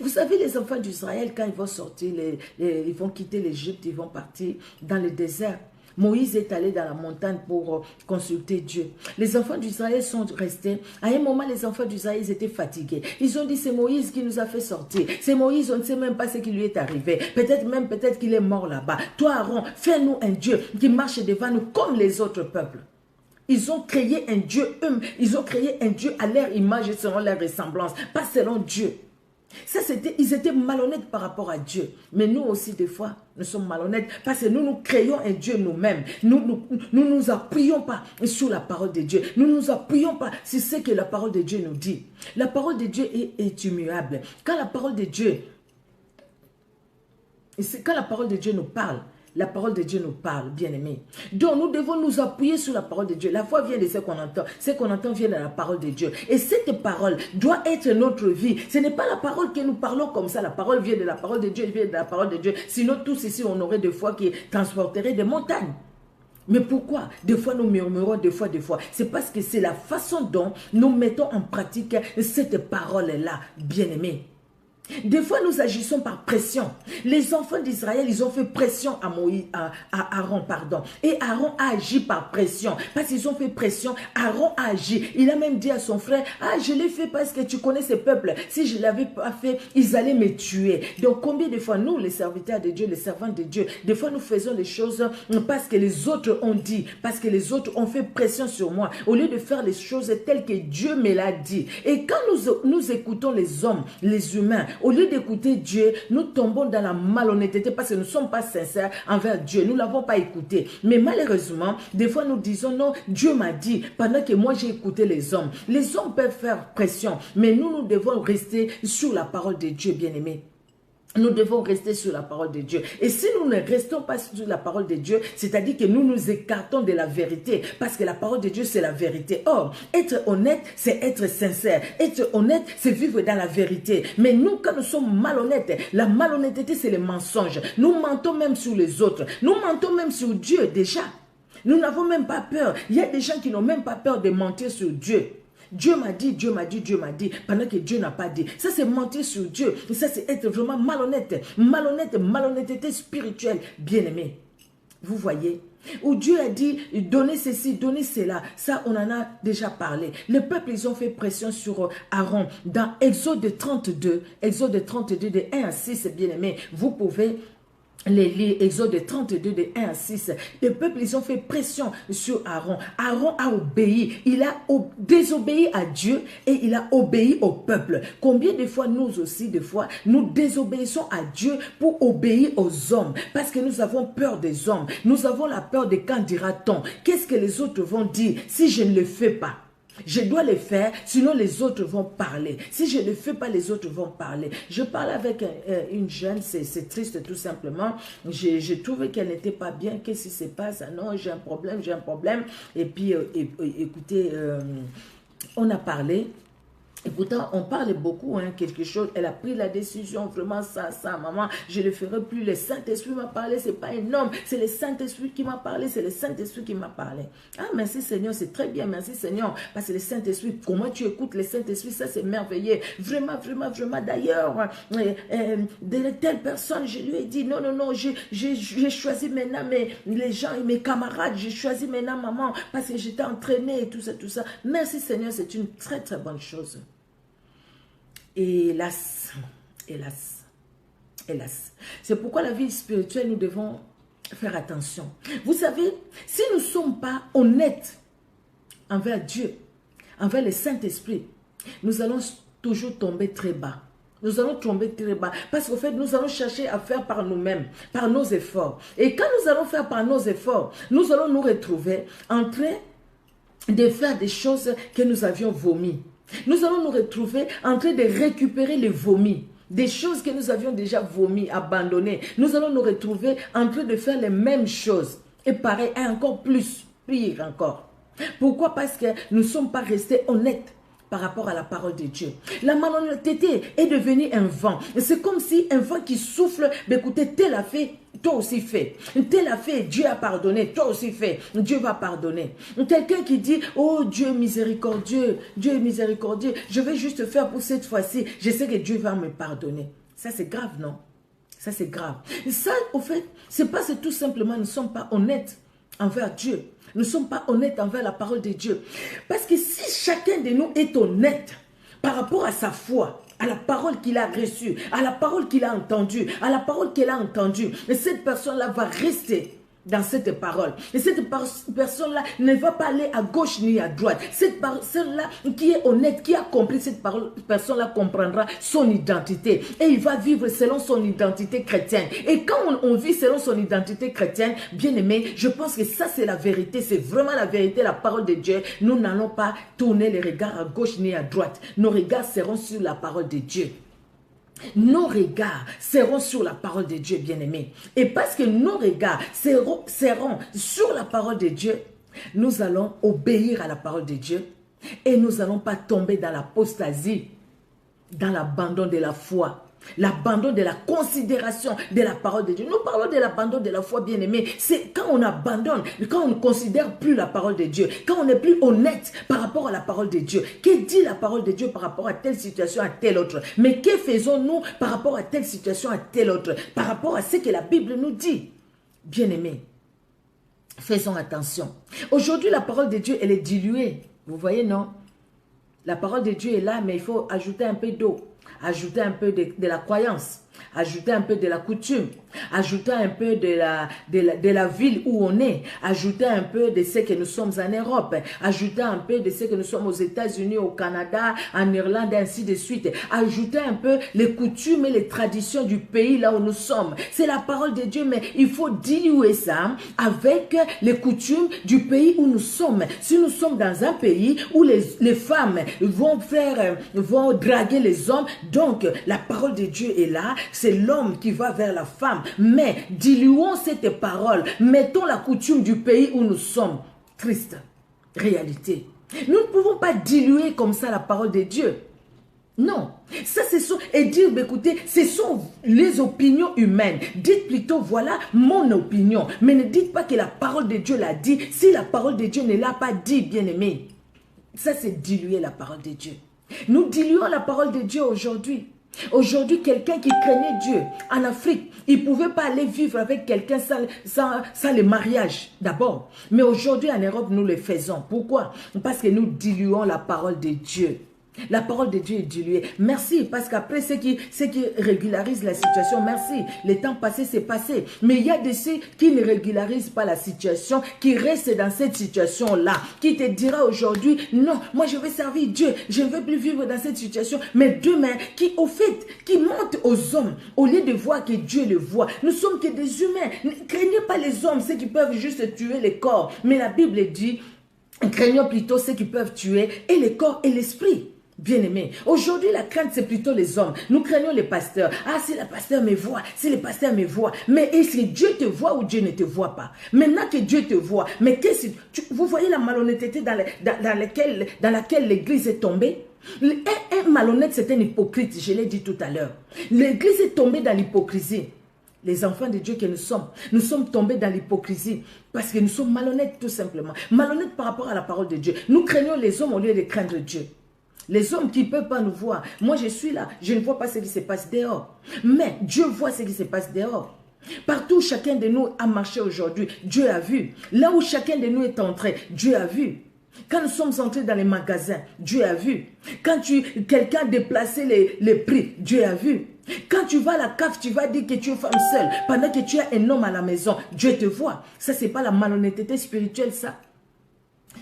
Speaker 1: Vous savez, les enfants d'Israël, quand ils vont sortir, ils vont quitter l'Égypte, ils vont partir dans le désert. Moïse est allé dans la montagne pour consulter Dieu. Les enfants d'Israël sont restés. À un moment, les enfants d'Israël étaient fatigués. Ils ont dit, c'est Moïse qui nous a fait sortir. C'est Moïse, on ne sait même pas ce qui lui est arrivé. Peut-être qu'il est mort là-bas. Toi, Aaron, fais-nous un Dieu qui marche devant nous comme les autres peuples. Ils ont créé un Dieu, ils ont créé un Dieu à leur image et selon leur ressemblance, pas selon Dieu. Ça, ils étaient malhonnêtes par rapport à Dieu. Mais nous aussi, des fois, nous sommes malhonnêtes parce que nous créons un Dieu nous-mêmes. Nous appuyons pas sur la parole de Dieu. Nous nous appuyons pas sur ce que la parole de Dieu nous dit. La parole de Dieu est immuable. Quand la parole de Dieu nous parle, la parole de Dieu nous parle, bien-aimés. Donc, nous devons nous appuyer sur la parole de Dieu. La foi vient de ce qu'on entend. Ce qu'on entend vient de la parole de Dieu. Et cette parole doit être notre vie. Ce n'est pas la parole que nous parlons comme ça. La parole vient de la parole de Dieu, elle vient de la parole de Dieu. Sinon, tous ici, on aurait des foi qui transporteraient des montagnes. Mais pourquoi? Des fois, nous murmurons, des fois. C'est parce que c'est la façon dont nous mettons en pratique cette parole-là, bien-aimés. Des fois, nous agissons par pression. Les enfants d'Israël, ils ont fait pression à Aaron, pardon. Et Aaron a agi par pression. Parce qu'ils ont fait pression, Aaron a agi. Il a même dit à son frère, ah, je l'ai fait parce que tu connais ce peuple. Si je ne l'avais pas fait, ils allaient me tuer. Donc, combien de fois, nous, les serviteurs de Dieu, les servants de Dieu, des fois, nous faisons les choses parce que les autres ont dit, parce que les autres ont fait pression sur moi, au lieu de faire les choses telles que Dieu me l'a dit. Et quand nous écoutons les hommes, les humains, au lieu d'écouter Dieu, nous tombons dans la malhonnêteté parce que nous ne sommes pas sincères envers Dieu. Nous ne l'avons pas écouté. Mais malheureusement, des fois nous disons non, Dieu m'a dit, pendant que moi j'ai écouté les hommes. Les hommes peuvent faire pression, mais nous devons rester sur la parole de Dieu, bien-aimés. Nous devons rester sur la parole de Dieu. Et si nous ne restons pas sur la parole de Dieu, c'est-à-dire que nous nous écartons de la vérité, parce que la parole de Dieu, c'est la vérité. Or, être honnête, c'est être sincère. Être honnête, c'est vivre dans la vérité. Mais nous, quand nous sommes malhonnêtes, la malhonnêteté, c'est le mensonge. Nous mentons même sur les autres. Nous mentons même sur Dieu, déjà. Nous n'avons même pas peur. Il y a des gens qui n'ont même pas peur de mentir sur Dieu. Dieu m'a dit, Dieu m'a dit, Dieu m'a dit, pendant que Dieu n'a pas dit. Ça, c'est mentir sur Dieu. Et ça, c'est être vraiment malhonnête. Malhonnêteté spirituelle, bien-aimé. Vous voyez? Où Dieu a dit, donnez ceci, donnez cela. Ça, on en a déjà parlé. Le peuple, ils ont fait pression sur Aaron. Dans Exode 32, de 1 à 6, bien-aimé, vous pouvez les lire, Exode 32 de 1 à 6. Le peuple, ils ont fait pression sur Aaron. Aaron a obéi. Il a désobéi à Dieu et il a obéi au peuple. Combien de fois nous aussi, des fois, nous désobéissons à Dieu pour obéir aux hommes. Parce que nous avons peur des hommes. Nous avons la peur de quand dira-t-on. Qu'est-ce que les autres vont dire si je ne le fais pas? Je dois le faire, sinon les autres vont parler. Si je ne le fais pas, les autres vont parler. Je parlais avec une jeune, c'est triste tout simplement. J'ai trouvé qu'elle n'était pas bien. Qu'est-ce qui se passe? Ah non, j'ai un problème. Et puis, écoutez, on a parlé. Et pourtant, on parle beaucoup, hein, quelque chose. Elle a pris la décision, vraiment ça, maman, je ne le ferai plus. Le Saint-Esprit m'a parlé, ce n'est pas un homme, c'est le Saint-Esprit qui m'a parlé, c'est le Saint-Esprit qui m'a parlé. Ah, merci Seigneur, c'est très bien, merci Seigneur. Parce que le Saint-Esprit, comment tu écoutes le Saint-Esprit, ça c'est merveilleux. Vraiment. D'ailleurs, de telle personne, je lui ai dit, non, j'ai choisi maintenant les gens et mes camarades, j'ai choisi maintenant maman, parce que j'étais entraînée et tout ça. Merci Seigneur, c'est une très très bonne chose. Hélas. C'est pourquoi la vie spirituelle, nous devons faire attention. Vous savez, si nous ne sommes pas honnêtes envers Dieu, envers le Saint-Esprit, nous allons toujours tomber très bas. Nous allons tomber très bas. Parce qu'en fait, nous allons chercher à faire par nous-mêmes, par nos efforts. Et quand nous allons faire par nos efforts, nous allons nous retrouver en train de faire des choses que nous avions vomies. Nous allons nous retrouver en train de récupérer les vomis. Des choses que nous avions déjà vomi, abandonnées. Nous allons nous retrouver en train de faire les mêmes choses. Et pareil, et encore plus, pire encore. Pourquoi? Parce que nous ne sommes pas restés honnêtes par rapport à la parole de Dieu. La malhonnêteté est devenue un vent. C'est comme si un vent qui souffle, mais écoutez, tel a fait, toi aussi fais. Tel a fait, Dieu a pardonné, toi aussi fais. Dieu va pardonner. Quelqu'un qui dit, oh Dieu miséricordieux, Dieu est miséricordieux, je vais juste faire pour cette fois-ci, je sais que Dieu va me pardonner. Ça c'est grave, non? Ça c'est grave. Ça, au fait, c'est parce que tout simplement nous ne sommes pas honnêtes envers Dieu. Nous ne sommes pas honnêtes envers la parole de Dieu. Parce que si chacun de nous est honnête par rapport à sa foi, à la parole qu'il a reçue, à la parole qu'il a entendue, à la parole qu'elle a entendue, cette personne-là va rester dans cette parole. Et cette personne-là ne va pas aller à gauche ni à droite. Cette personne-là qui est honnête, qui a compris cette parole, personne-là comprendra son identité. Et il va vivre selon son identité chrétienne. Et quand on vit selon son identité chrétienne, bien aimé, je pense que ça c'est la vérité. C'est vraiment la vérité, la parole de Dieu. Nous n'allons pas tourner les regards à gauche ni à droite. Nos regards seront sur la parole de Dieu. Nos regards seront sur la parole de Dieu, bien-aimés. Et parce que nos regards seront sur la parole de Dieu, nous allons obéir à la parole de Dieu et nous n'allons pas tomber dans l'apostasie, dans l'abandon de la foi, l'abandon de la considération de la parole de Dieu. Nous parlons de l'abandon de la foi, bien-aimé. C'est quand on abandonne, quand on ne considère plus la parole de Dieu, quand on n'est plus honnête par rapport à la parole de Dieu. Que dit la parole de Dieu par rapport à telle situation, à telle autre? Mais que faisons-nous par rapport à telle situation, à telle autre? Par rapport à ce que la Bible nous dit. Bien-aimé, faisons attention. Aujourd'hui, la parole de Dieu, elle est diluée. Vous voyez, non? La parole de Dieu est là, mais il faut ajouter un peu d'eau. Ajouter un peu de la croyance, ajouter un peu de la coutume, ajouter un peu de la ville où on est, ajouter un peu de ce que nous sommes en Europe, ajouter un peu de ce que nous sommes aux États-Unis, au Canada, en Irlande, et ainsi de suite. Ajouter un peu les coutumes et les traditions du pays là où nous sommes. C'est la parole de Dieu, mais il faut diluer ça avec les coutumes du pays où nous sommes. Si nous sommes dans un pays où les femmes vont draguer les hommes, donc la parole de Dieu est là, c'est l'homme qui va vers la femme. Mais diluons cette parole, mettons la coutume du pays où nous sommes. Triste réalité. Nous ne pouvons pas diluer comme ça la parole de Dieu. Non, ça c'est ça. Et dire, écoutez, ce sont les opinions humaines. Dites plutôt, voilà mon opinion. Mais ne dites pas que la parole de Dieu l'a dit, si la parole de Dieu ne l'a pas dit, bien-aimé. Ça c'est diluer la parole de Dieu. Nous diluons la parole de Dieu aujourd'hui. Aujourd'hui, quelqu'un qui craignait Dieu en Afrique, il ne pouvait pas aller vivre avec quelqu'un sans le mariage d'abord. Mais aujourd'hui, en Europe, nous le faisons. Pourquoi? Parce que nous diluons la parole de Dieu. La parole de Dieu est diluée. Merci, parce qu'après, ce qui régularise la situation, merci. Le temps passé, c'est passé. Mais il y a de ceux qui ne régularisent pas la situation, qui restent dans cette situation-là, qui te dira aujourd'hui, non, moi je vais servir Dieu, je ne veux plus vivre dans cette situation. Mais demain, qui au fait, qui monte aux hommes, au lieu de voir que Dieu le voit. Nous sommes que des humains. Ne craignez pas les hommes, ceux qui peuvent juste tuer les corps. Mais la Bible dit, craignons plutôt ceux qui peuvent tuer et le corps et l'esprit. Bien-aimé, aujourd'hui la crainte c'est plutôt les hommes. Nous craignons les pasteurs. Ah, si le pasteur me voit, si le pasteur me voit. Mais est-ce que Dieu te voit ou Dieu ne te voit pas? Maintenant que Dieu te voit, mais qu'est-ce que vous voyez la malhonnêteté dans laquelle l'église est tombée? Un malhonnête c'est un hypocrite, je l'ai dit tout à l'heure. L'église est tombée dans l'hypocrisie. Les enfants de Dieu que nous sommes tombés dans l'hypocrisie parce que nous sommes malhonnêtes tout simplement. Malhonnêtes par rapport à la parole de Dieu. Nous craignons les hommes au lieu de craindre Dieu. Les hommes qui ne peuvent pas nous voir. Moi, je suis là. Je ne vois pas ce qui se passe dehors. Mais Dieu voit ce qui se passe dehors. Partout où chacun de nous a marché aujourd'hui, Dieu a vu. Là où chacun de nous est entré, Dieu a vu. Quand nous sommes entrés dans les magasins, Dieu a vu. Quand quelqu'un déplaçait les prix, Dieu a vu. Quand tu vas à la cave, tu vas dire que tu es femme seule, pendant que tu as un homme à la maison, Dieu te voit. Ça, ce n'est pas la malhonnêteté spirituelle, ça.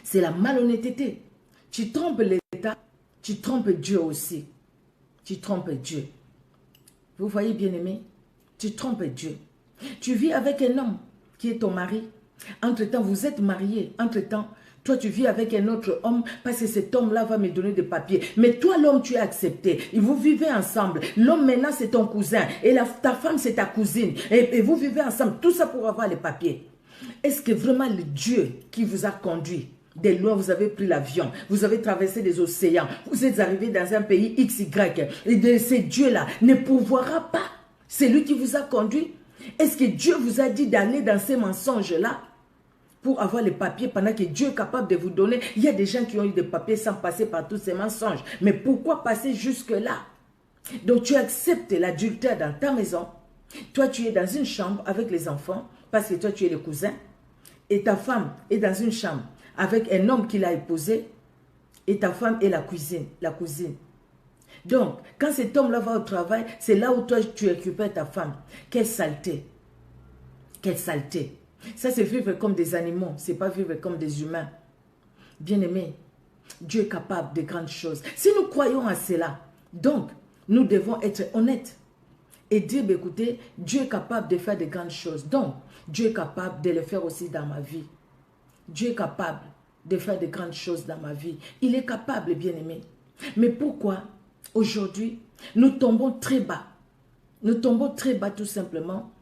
Speaker 1: C'est la malhonnêteté. Tu trompes l'État, tu trompes Dieu aussi. Tu trompes Dieu. Vous voyez, bien-aimé, tu trompes Dieu. Tu vis avec un homme qui est ton mari. Entre-temps, vous êtes mariés. Entre-temps, toi, tu vis avec un autre homme parce que cet homme-là va me donner des papiers. Mais toi, l'homme, tu as accepté. Et vous vivez ensemble. L'homme, maintenant, c'est ton cousin. Et ta femme, c'est ta cousine. Et vous vivez ensemble. Tout ça pour avoir les papiers. Est-ce que vraiment le Dieu qui vous a conduit des lois, vous avez pris l'avion, vous avez traversé des océans, vous êtes arrivé dans un pays XY, et ce Dieu-là ne pourvoira pas. C'est lui qui vous a conduit. Est-ce que Dieu vous a dit d'aller dans ces mensonges-là pour avoir les papiers pendant que Dieu est capable de vous donner? Il y a des gens qui ont eu des papiers sans passer par tous ces mensonges. Mais pourquoi passer jusque-là? Donc tu acceptes l'adultère dans ta maison. Toi, tu es dans une chambre avec les enfants parce que toi, tu es le cousin. Et ta femme est dans une chambre avec un homme qui l'a épousé, et ta femme est la cousine. Donc, quand cet homme-là va au travail, c'est là où toi, tu récupères ta femme. Quelle saleté! Quelle saleté! Ça, c'est vivre comme des animaux, c'est pas vivre comme des humains. Bien-aimés, Dieu est capable de grandes choses. Si nous croyons à cela, donc, nous devons être honnêtes et dire, écoutez, Dieu est capable de faire de grandes choses. Donc, Dieu est capable de le faire aussi dans ma vie. Dieu est capable de faire de grandes choses dans ma vie. Il est capable, bien-aimé. Mais pourquoi, aujourd'hui, nous tombons très bas? Nous tombons très bas tout simplement.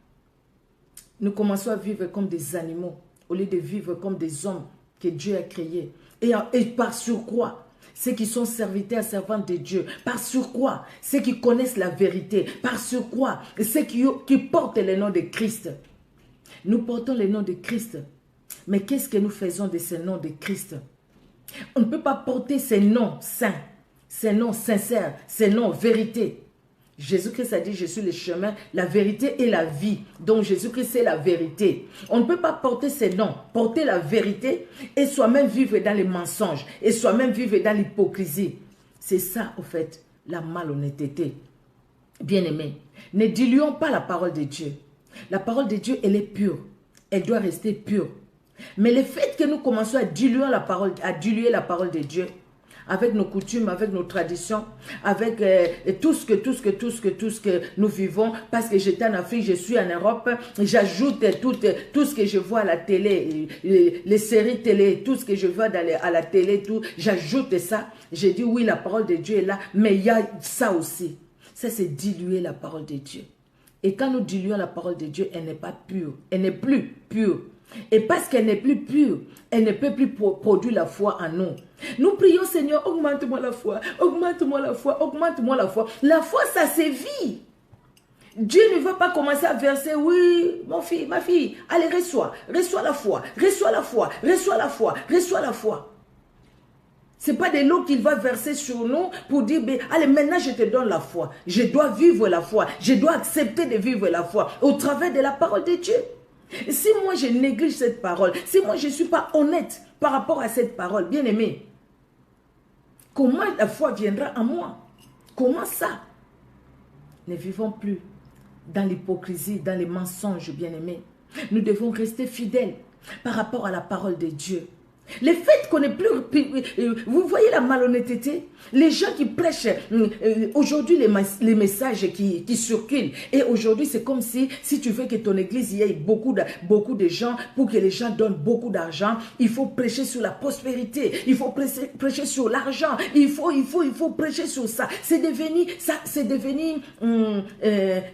Speaker 1: Nous commençons à vivre comme des animaux, au lieu de vivre comme des hommes que Dieu a créés. Et par surcroît, ceux qui sont serviteurs, servantes de Dieu, par surcroît, ceux qui connaissent la vérité, par surcroît, ceux qui portent le nom de Christ. Nous portons le nom de Christ. Mais qu'est-ce que nous faisons de ce nom de Christ? On ne peut pas porter ces noms saints, ces noms sincères, ces noms vérité. Jésus-Christ a dit, je suis le chemin, la vérité et la vie. Donc Jésus-Christ, c'est la vérité. On ne peut pas porter ces noms, porter la vérité et soi-même vivre dans les mensonges et soi-même vivre dans l'hypocrisie. C'est ça, au fait, la malhonnêteté. Bien-aimés, ne diluons pas la parole de Dieu. La parole de Dieu, elle est pure. Elle doit rester pure. Mais le fait que nous commençons à diluer la parole de Dieu, avec nos coutumes, avec nos traditions, avec tout ce que nous vivons, parce que j'étais en Afrique, je suis en Europe, j'ajoute tout ce que je vois à la télé, les séries télé, tout ce que je vois à la télé, j'ajoute ça. J'ai dit oui, la parole de Dieu est là, mais il y a ça aussi. Ça, c'est diluer la parole de Dieu. Et quand nous diluons la parole de Dieu, elle n'est pas pure, elle n'est plus pure. Et parce qu'elle n'est plus pure, elle ne peut plus produire la foi en nous. Nous prions, Seigneur, augmente-moi la foi, augmente-moi la foi, augmente-moi la foi. La foi, ça sévit. Dieu ne va pas commencer à verser, oui, mon fils, ma fille, allez, reçois la foi, reçois la foi, reçois la foi, reçois la foi. Ce n'est pas de l'eau qu'il va verser sur nous pour dire, allez, maintenant je te donne la foi. Je dois vivre la foi, je dois accepter de vivre la foi au travers de la parole de Dieu. Si moi je néglige cette parole, si moi je ne suis pas honnête par rapport à cette parole, bien aimé, comment la foi viendra à moi? Comment ça? Ne vivons plus dans l'hypocrisie, dans les mensonges, bien aimé. Nous devons rester fidèles par rapport à la parole de Dieu. Le fait qu'on n'est plus... Vous voyez la malhonnêteté? Les gens qui prêchent aujourd'hui les messages qui circulent. Et aujourd'hui, c'est comme si tu veux que ton église, il y ait beaucoup de gens, pour que les gens donnent beaucoup d'argent, il faut prêcher sur la prospérité, il faut prêcher sur l'argent, il faut prêcher sur ça.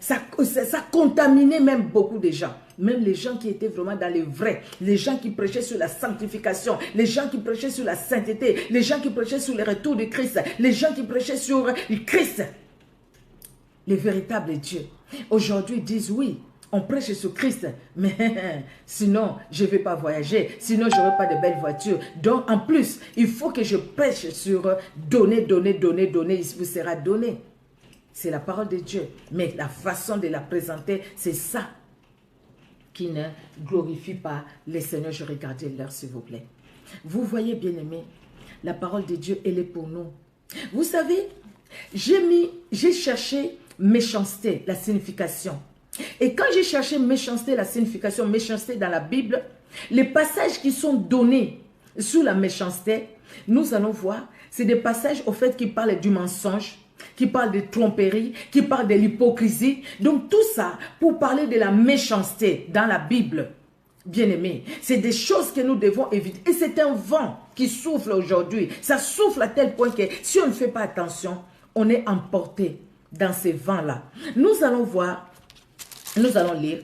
Speaker 1: Ça contaminait même beaucoup de gens. Même les gens qui étaient vraiment dans les vrais, les gens qui prêchaient sur la sanctification, les gens qui prêchaient sur la sainteté, les gens qui prêchaient sur le retour de Christ, les gens qui prêchaient sur Christ, les véritables dieux. Aujourd'hui, ils disent oui, on prêche sur Christ, mais sinon, je ne vais pas voyager, sinon, je n'aurai pas de belles voitures. Donc, en plus, il faut que je prêche sur donner, il vous sera donné. C'est la parole de Dieu, mais la façon de la présenter, c'est ça qui ne glorifie pas les seigneurs. Je regardais l'heure, s'il vous plaît. Vous voyez, bien-aimés, la parole de Dieu, elle est pour nous. Vous savez, j'ai cherché méchanceté, la signification. Et quand j'ai cherché méchanceté, la signification, méchanceté dans la Bible, les passages qui sont donnés sur la méchanceté, nous allons voir, c'est des passages au fait qui parlent du mensonge, qui parlent de tromperie, qui parlent de l'hypocrisie. Donc tout ça pour parler de la méchanceté dans la Bible. Bien-aimés, c'est des choses que nous devons éviter. Et c'est un vent qui souffle aujourd'hui. Ça souffle à tel point que si on ne fait pas attention, on est emporté dans ces vents-là. Nous allons voir, nous allons lire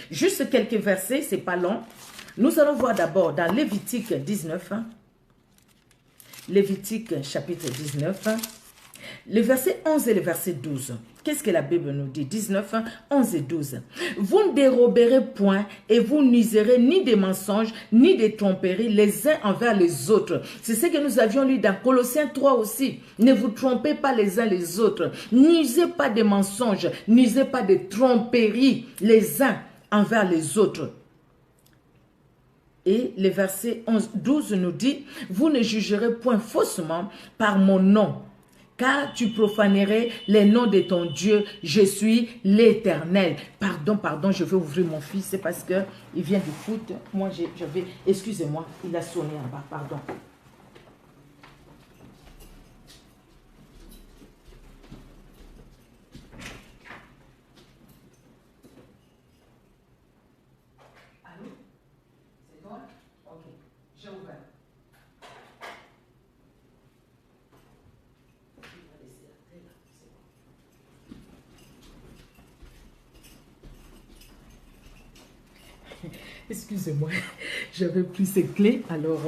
Speaker 1: juste quelques versets, c'est pas long. Nous allons voir d'abord dans Lévitique 19, Lévitique chapitre 19, le verset 11 et le verset 12. Qu'est-ce que la Bible nous dit? 19, 11 et 12. Vous ne déroberez point et vous n'userez ni des mensonges, ni des tromperies les uns envers les autres. C'est ce que nous avions lu dans Colossiens 3 aussi. Ne vous trompez pas les uns les autres. N'usez pas des mensonges, n'usez pas de tromperies les uns envers les autres. Et le verset 12 nous dit, vous ne jugerez point faussement par mon nom, car tu profanerais les noms de ton Dieu, je suis l'Éternel. Pardon, je vais ouvrir mon fils, c'est parce que il vient du foot. Moi, je vais, excusez-moi, il a sonné en bas, pardon. Allô? C'est toi? Ok, j'ai ouvert. Excusez-moi, j'avais pris ses clés, alors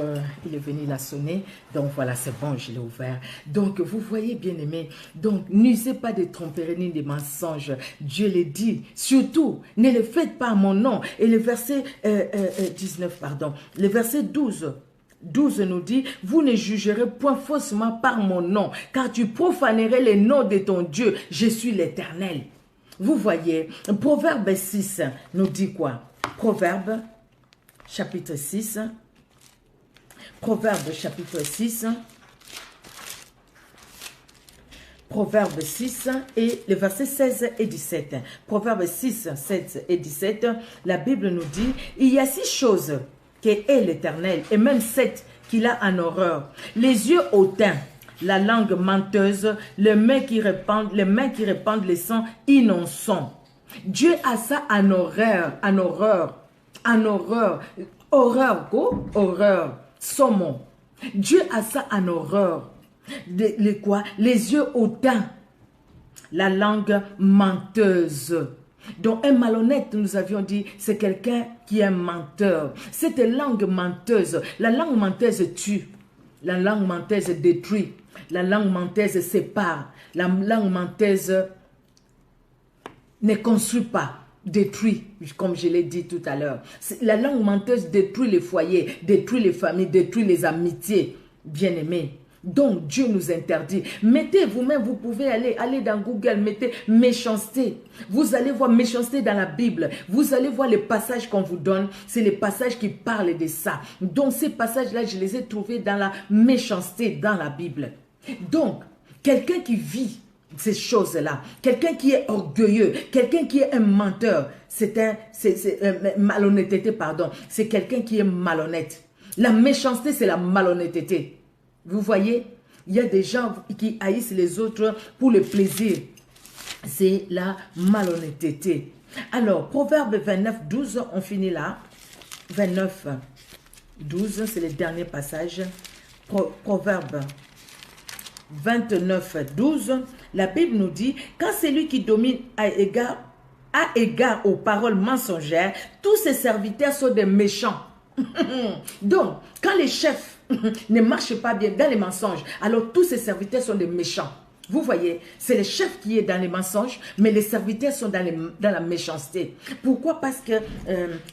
Speaker 1: il est venu la sonner, donc voilà, c'est bon, je l'ai ouvert. Donc, vous voyez, bien-aimés, donc n'usez pas de tromperies ni des mensonges, Dieu le dit, surtout, ne le faites pas à mon nom. Et le verset 19, pardon, le verset 12 nous dit, vous ne jugerez point faussement par mon nom, car tu profanerais les noms de ton Dieu, je suis l'Éternel. Vous voyez, Proverbe 6 nous dit quoi? Proverbe chapitre 6. Proverbe chapitre 6. Proverbe 6 et le verset 16 et 17. Proverbe 6, 16 et 17. La Bible nous dit, il y a 6 choses qu'est l'Éternel et même 7 qu'il a en horreur. Les yeux hautains, la langue menteuse, les mains qui répandent le sang innocent. Dieu a ça en horreur, horreur, saumon. Dieu a ça en horreur. Les yeux hautains, la langue menteuse. Donc un malhonnête, nous avions dit, c'est quelqu'un qui est un menteur. Cette langue menteuse, la langue menteuse tue, la langue menteuse détruit, la langue menteuse sépare, la langue menteuse ne construit pas, détruit, comme je l'ai dit tout à l'heure. La langue menteuse détruit les foyers, détruit les familles, détruit les amitiés, bien-aimés. Donc Dieu nous interdit. Mettez vous-même, vous pouvez aller dans Google, mettez méchanceté. Vous allez voir méchanceté dans la Bible. Vous allez voir les passages qu'on vous donne. C'est les passages qui parlent de ça. Donc ces passages-là, je les ai trouvés dans la méchanceté dans la Bible. Donc, quelqu'un qui vit ces choses-là, quelqu'un qui est orgueilleux, quelqu'un qui est un menteur, malhonnêteté, pardon, c'est quelqu'un qui est malhonnête. La méchanceté, c'est la malhonnêteté. Vous voyez, il y a des gens qui haïssent les autres pour le plaisir. C'est la malhonnêteté. Alors, Proverbe 29, 12, on finit là. 29, 12, c'est le dernier passage. Proverbe 29, 12, la Bible nous dit, quand celui qui domine a égard aux paroles mensongères, tous ses serviteurs sont des méchants. Donc, quand les chefs ne marchent pas bien dans les mensonges, alors tous ses serviteurs sont des méchants. Vous voyez, c'est le chef qui est dans les mensonges, mais les serviteurs sont dans la méchanceté. Pourquoi? Parce que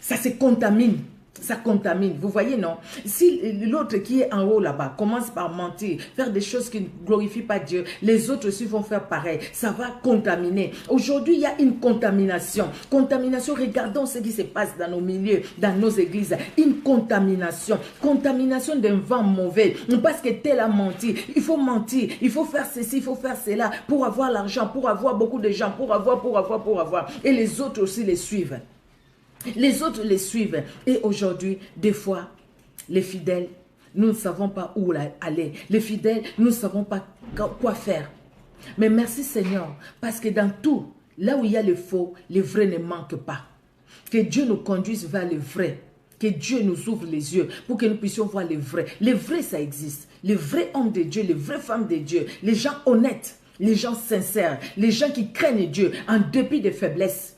Speaker 1: ça se contamine. ça contamine. Vous voyez, non? Si l'autre qui est en haut là-bas commence par mentir, faire des choses qui ne glorifient pas Dieu, les autres aussi vont faire pareil. Ça va contaminer. Aujourd'hui, il y a une contamination. Contamination, regardons ce qui se passe dans nos milieux, dans nos églises. Une contamination. Contamination d'un vent mauvais. Parce que tel a menti. Il faut mentir. Il faut faire ceci, il faut faire cela pour avoir l'argent, pour avoir beaucoup de gens, pour avoir. Et les autres aussi les suivent. Les autres les suivent. Et aujourd'hui, des fois, les fidèles, nous ne savons pas où aller. Les fidèles, nous ne savons pas quoi faire. Mais merci Seigneur, parce que dans tout, là où il y a le faux, les vrais ne manquent pas. Que Dieu nous conduise vers le vrai. Que Dieu nous ouvre les yeux pour que nous puissions voir les vrais. Les vrais, ça existe. Les vrais hommes de Dieu, les vraies femmes de Dieu, les gens honnêtes, les gens sincères, les gens qui craignent Dieu en dépit des faiblesses.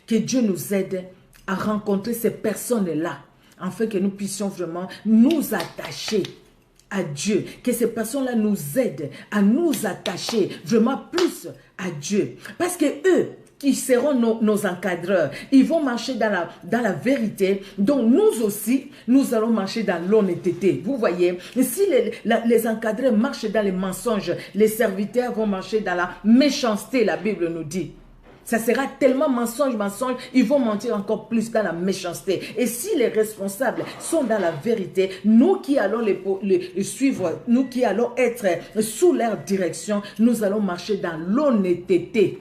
Speaker 1: Que Dieu nous aide à rencontrer ces personnes-là, afin que nous puissions vraiment nous attacher à Dieu. Que ces personnes-là nous aident à nous attacher vraiment plus à Dieu. Parce que eux, qui seront nos encadreurs, ils vont marcher dans la vérité. Donc nous aussi, nous allons marcher dans l'honnêteté. Vous voyez, si les encadreurs marchent dans les mensonges, les serviteurs vont marcher dans la méchanceté, la Bible nous dit. Ça sera tellement mensonge, ils vont mentir encore plus dans la méchanceté. Et si les responsables sont dans la vérité, nous qui allons les suivre, nous qui allons être sous leur direction, nous allons marcher dans l'honnêteté.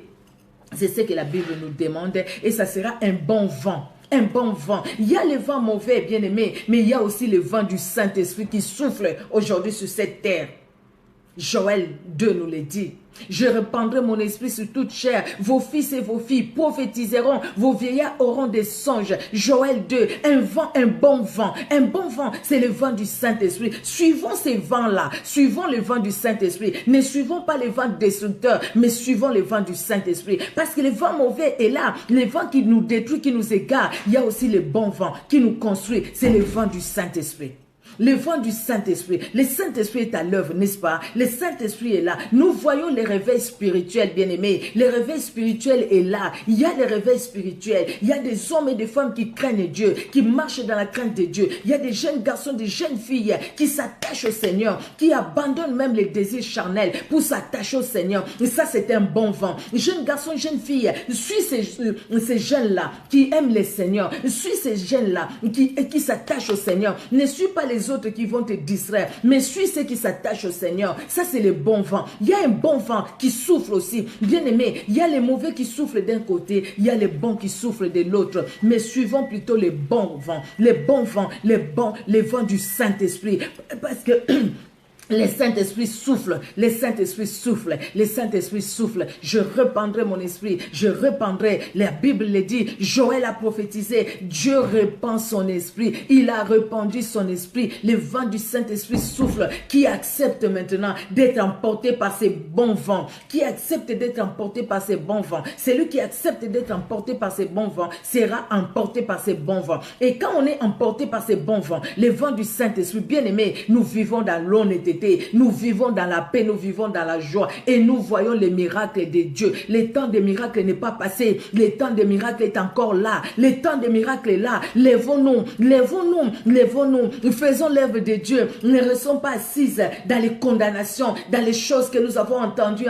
Speaker 1: C'est ce que la Bible nous demande et ça sera un bon vent. Un bon vent. Il y a le vent mauvais, bien aimé, mais il y a aussi le vent du Saint-Esprit qui souffle aujourd'hui sur cette terre. Joël 2 nous le dit. Je répandrai mon esprit sur toute chair. Vos fils et vos filles prophétiseront. Vos vieillards auront des songes. Joël 2, un vent, un bon vent. Un bon vent, c'est le vent du Saint-Esprit. Suivons ces vents-là. Suivons le vent du Saint-Esprit. Ne suivons pas les vents destructeurs, mais suivons le vent du Saint-Esprit. Parce que le vent mauvais est là. Le vent qui nous détruit, qui nous égare. Il y a aussi le bon vent qui nous construit. C'est le vent du Saint-Esprit. Le vent du Saint-Esprit. Le Saint-Esprit est à l'œuvre, n'est-ce pas? Le Saint-Esprit est là. Nous voyons les réveils spirituels, bien-aimés. Le réveil spirituel est là. Il y a des réveils spirituels. Il y a des hommes et des femmes qui craignent Dieu, qui marchent dans la crainte de Dieu. Il y a des jeunes garçons, des jeunes filles qui s'attachent au Seigneur, qui abandonnent même les désirs charnels pour s'attacher au Seigneur. Et ça, c'est un bon vent. Jeunes garçons, jeunes filles, suis ces jeunes-là qui aiment le Seigneur. Suis ces jeunes-là qui s'attachent au Seigneur. Ne suis pas les autres qui vont te distraire, mais suis ceux qui s'attachent au Seigneur. Ça, c'est le bon vent. Il y a un bon vent qui souffle aussi. Bien aimé, il y a les mauvais qui soufflent d'un côté, il y a les bons qui soufflent de l'autre. Mais suivons plutôt les bons vents, les bons vents, les vents du Saint-Esprit. Parce que le Saint-Esprit souffle, le Saint-Esprit souffle, le Saint-Esprit souffle. Je répandrai mon esprit, je répandrai. La Bible le dit, Joël a prophétisé, Dieu répand son esprit. Il a répandu son esprit. Le vent du Saint-Esprit souffle, qui accepte maintenant d'être emporté par ces bons vents, qui accepte d'être emporté par ces bons vents. Celui qui accepte d'être emporté par ces bons vents sera emporté par ces bons vents. Et quand on est emporté par ces bons vents, les vents du Saint-Esprit, bien aimé, nous vivons dans l'honnêteté. Nous vivons dans la paix, nous vivons dans la joie et nous voyons les miracles de Dieu. Le temps des miracles n'est pas passé, le temps des miracles est encore là, le temps des miracles est là. Lèvons-nous, lèvons-nous, lèvons-nous, faisons l'œuvre de Dieu. Ne restons pas assises dans les condamnations, dans les choses que nous avons entendues.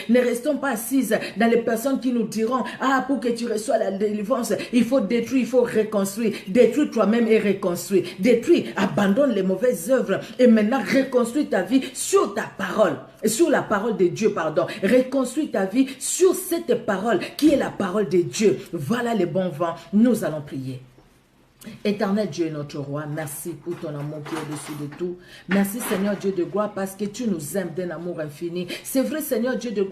Speaker 1: Ne restons pas assises dans les personnes qui nous diront, ah, pour que tu reçois la délivrance, il faut détruire, il faut reconstruire. Détruis toi-même et reconstruis. Détruis, abandonne les mauvaises œuvres et maintenant reconstruis ta vie sur ta parole, sur la parole de Dieu, pardon. Reconstruis ta vie sur cette parole qui est la parole de Dieu. Voilà les bons vents. Nous allons prier. Éternel Dieu, notre roi, merci pour ton amour qui est au-dessus de tout. Merci Seigneur Dieu de gloire parce que tu nous aimes d'un amour infini. C'est vrai Seigneur Dieu de gloire.